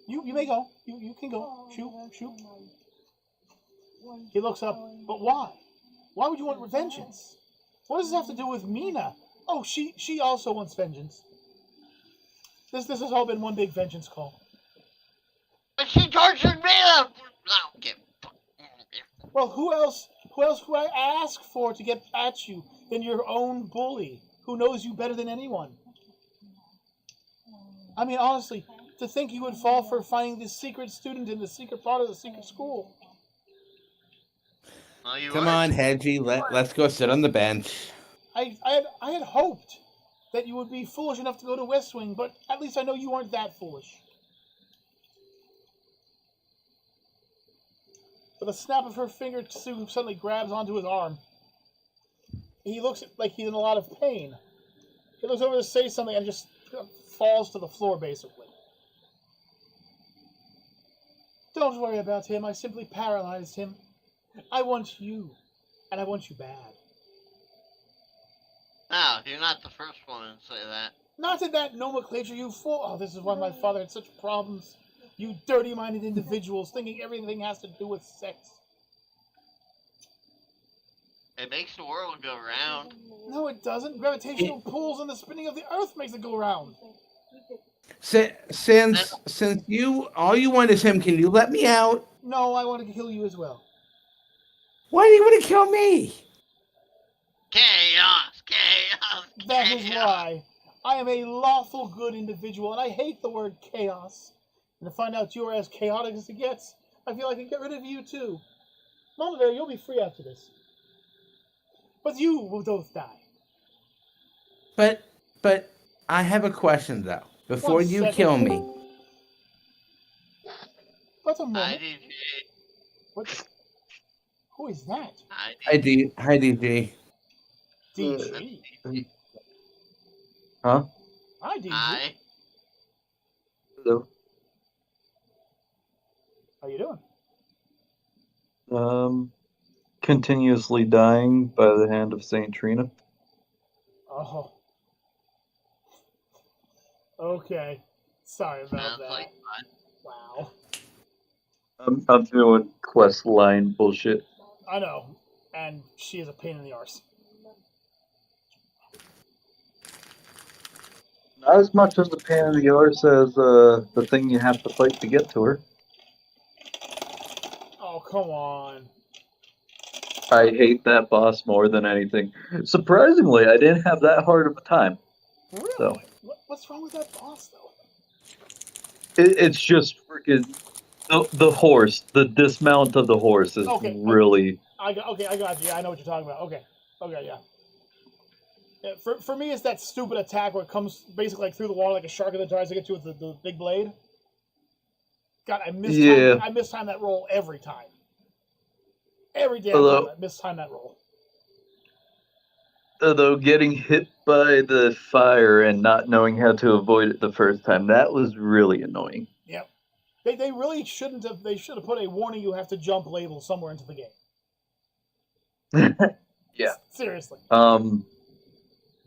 You may go. You can go. Shoot. He looks up. But why? Why would you want vengeance? What does this have to do with Mina? Oh, she also wants vengeance. This has all been one big vengeance call. But she tortured me. Well, who else would I ask for to get at you than your own bully, who knows you better than anyone? I mean, honestly, to think you would fall for finding this secret student in the secret part of the secret school. Come on, Hedgie. Let's go sit on the bench. I had hoped that you would be foolish enough to go to West Wing, but at least I know you aren't that foolish. With a snap of her finger, Sue suddenly grabs onto his arm. He looks like he's in a lot of pain. He looks over to say something and just falls to the floor, basically. Don't worry about him. I simply paralyzed him. I want you, and I want you bad. No, you're not the first one to say that. Not in that nomenclature, you fool. Oh, this is why my father had such problems. You dirty-minded individuals thinking everything has to do with sex. It makes the world go round. No, it doesn't. Gravitational pulls and the spinning of the earth makes it go round. Since all you want is him, can you let me out? No, I want to kill you as well. Why do you want to kill me? Chaos. That is why. I am a lawful good individual, and I hate the word chaos. And to find out you're as chaotic as it gets, I feel I can get rid of you too. Mama Bear, you'll be free after this. But you will both die. But I have a question though. Before you kill me. What's a moment? Hi, DJ. What? Who is that? Hi, DG. DG. Huh? Hi, DG. Hi. Hello. How you doing? Continuously dying by the hand of Saint Trina. Oh. Okay. Sorry about Sounds that. like fun. Wow. I'm doing quest line bullshit. I know. And she is a pain in the arse. Not as much as the pain in the arse as the thing you have to fight to get to her. Oh, come on. I hate that boss more than anything. Surprisingly, I didn't have that hard of a time. Really? So What's wrong with that boss though? it's just freaking the horse. The dismount of the horse is Okay, really. I got you. Yeah, I know what you're talking about. Okay, yeah. Yeah, for me, it's that stupid attack where it comes basically like through the water like a shark and then tries to get you with the big blade. God, Yeah. I mistime that roll every time. Every damn time Although I mistime that roll. although getting hit by the fire and not knowing how to avoid it the first time, that was really annoying. Yep. They really shouldn't have. They should have put a warning you have to jump label somewhere into the game. Yeah. Seriously.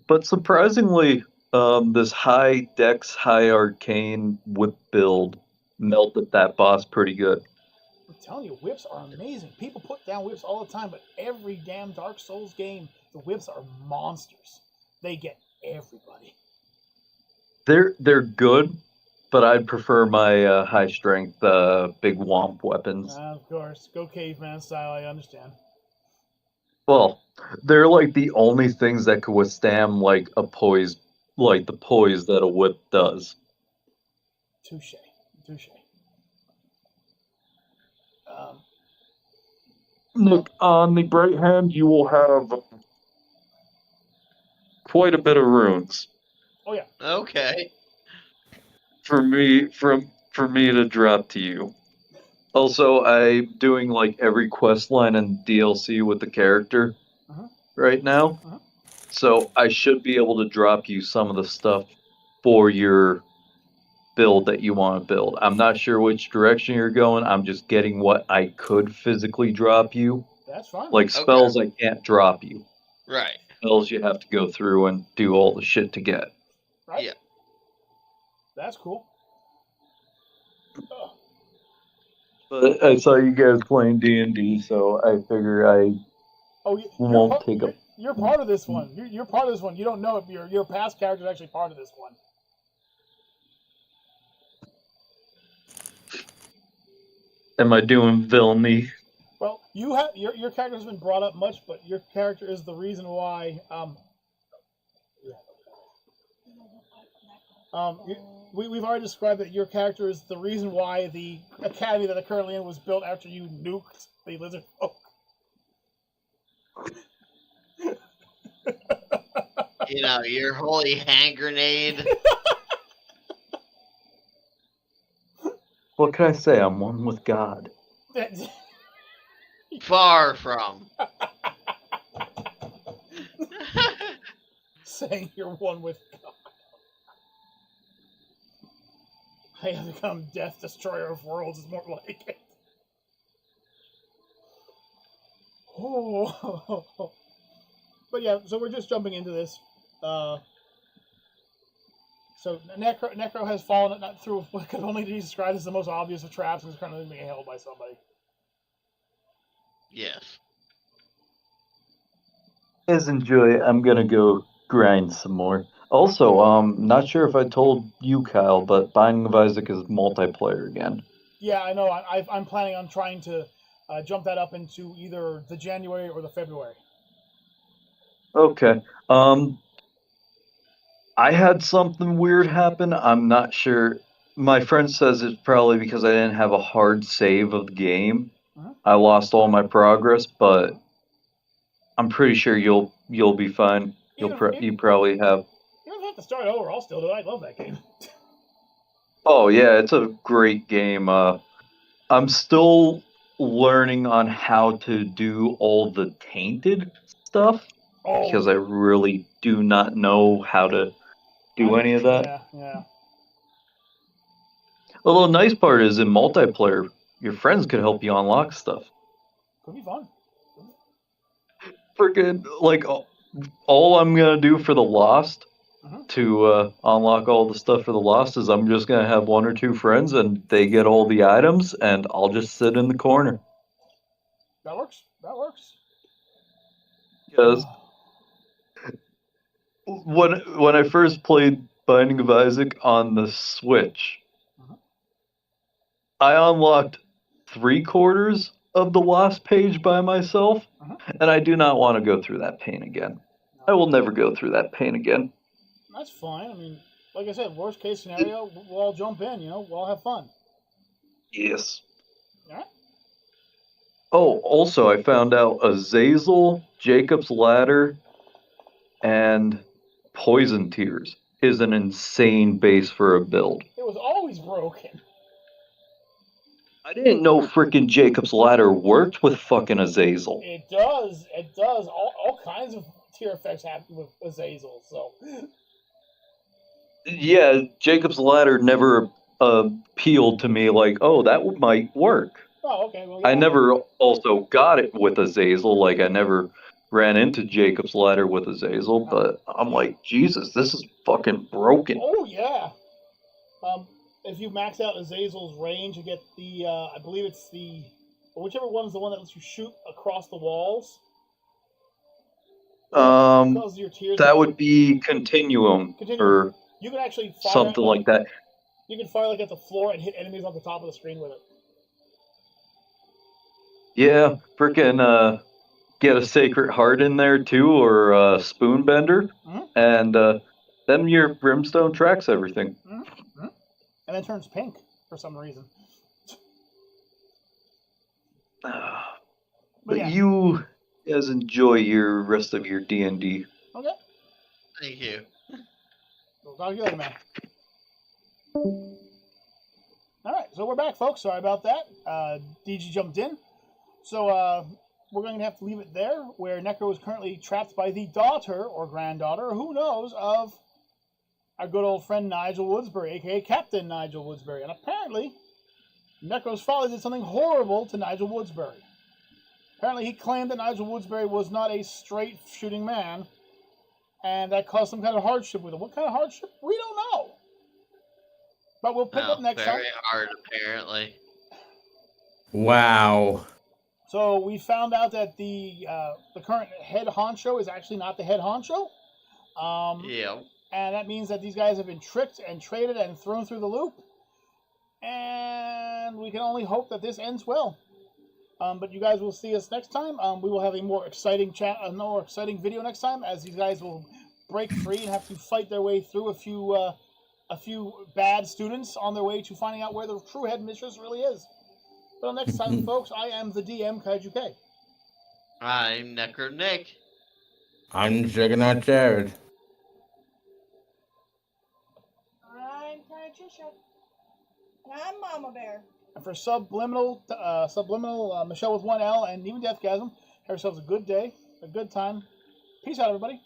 But surprisingly, this high dex, high arcane whip build melted that boss pretty good. I'm telling you, whips are amazing. People put down whips all the time, but every damn Dark Souls game, the whips are monsters. They get everybody. They're good, but I'd prefer my high strength big womp weapons. Of course, go caveman style. I understand. Well, they're like the only things that could withstand like a poise, like the poise that a whip does. Touche. Um, Look, on the right hand, you will have quite a bit of runes oh yeah. Okay. for me to drop to you. Also, I'm doing like every quest line and DLC with the character right now. So I should be able to drop you some of the stuff for your build that you want to build. I'm not sure which direction you're going. I'm just getting what I could physically drop you. That's fine. Like spells I can't drop you. Right. Spells you have to go through and do all the shit to get. Right? Yeah. That's cool. But I saw you guys playing D&D, so I figure I won't take up. You're part of this one. You're part of this one. You don't know if your past character is actually part of this one. Am I doing villainy? Well, you have your character has been brought up much, but your character is the reason why. We've already described that your character is the reason why the academy that they're currently in was built after you nuked the lizard folk. You know, your holy hand grenade. What can I say? I'm one with God. Far from. Saying you're one with God. I have become Death Destroyer of Worlds is more like it. Oh. But yeah, so we're just jumping into this. So Necro has fallen through what could only be described as the most obvious of traps and is currently being held by somebody. Yes. Guys, enjoy. I'm gonna go grind some more. Also, not sure if I told you, Kyle, but Binding of Isaac is multiplayer again. Yeah, I know. I'm planning on trying to jump that up into either the January or the February. Okay. I had something weird happen. I'm not sure. My friend says it's probably because I didn't have a hard save of the game. I lost all my progress, but I'm pretty sure you'll be fine. You probably have. You don't have to start over. I'll still do it. I love that game. Oh yeah, it's a great game. I'm still learning on how to do all the tainted stuff because I really do not know how to do any of that. Yeah. Although the nice part is in multiplayer, your friends could help you unlock stuff. Could be fun. Freaking like all I'm gonna do for the Lost to unlock all the stuff for the Lost is I'm just gonna have one or two friends and they get all the items and I'll just sit in the corner. That works. Because when I first played Binding of Isaac on the Switch, I unlocked 3/4 of the lost page by myself, Uh-huh. and I do not want to go through that pain again. I will never go through that pain again. That's fine. I mean, like I said, worst case scenario, we'll all jump in. We'll all have fun. Yes. All right. Oh, also, I found out Azazel, Jacob's Ladder, and Poison Tears is an insane base for a build. It was always broken. I didn't know frickin' Jacob's Ladder worked with fucking Azazel. It does. It does. All kinds of tier effects happen with Azazel. So. Yeah, Jacob's Ladder never appealed to me like, oh, that might work. Oh, okay. Well, yeah. I never also got it with Azazel. Like, I never ran into Jacob's Ladder with Azazel, but I'm like, Jesus, this is fucking broken. Oh, yeah. If you max out Azazel's range, you get the, I believe it's the, whichever one's the one that lets you shoot across the walls. Because your tiers That would be Continuum. Or you can actually fire something like that. You can fire like at the floor and hit enemies on the top of the screen with it. Yeah, frickin' get a Sacred Heart in there too, or a Spoonbender, and then your Brimstone tracks everything. And then turns pink for some reason. But yeah. You guys enjoy your rest of your D&D. Okay. Thank you. We'll talk to you later, man. Alright, so we're back, folks. Sorry about that. DG jumped in. So, we're going to have to leave it there, where Necro is currently trapped by the daughter, or granddaughter, or who knows, of our good old friend Nigel Woodsbury, a.k.a. Captain Nigel Woodsbury. And apparently, Necro's father did something horrible to Nigel Woodsbury. Apparently, he claimed that Nigel Woodsbury was not a straight-shooting man, and that caused some kind of hardship with him. What kind of hardship? We don't know. But we'll pick up next time. Very hard, apparently. Wow. So we found out that the current head honcho is actually not the head honcho. Yeah. And that means that these guys have been tricked and traded and thrown through the loop. And we can only hope that this ends well. But you guys will see us next time. We will have a more exciting video next time, as these guys will break free and have to fight their way through a few bad students on their way to finding out where the true headmistress really is. But until next time, folks, I am the DM, Kaiju K. I'm Necro Nick. I'm Juggernaut Jared. I'm Trisha. And I'm Mama Bear. And for Subliminal Michelle with 1L, and even Deathgasm, have yourselves a good day, a good time. Peace out, everybody.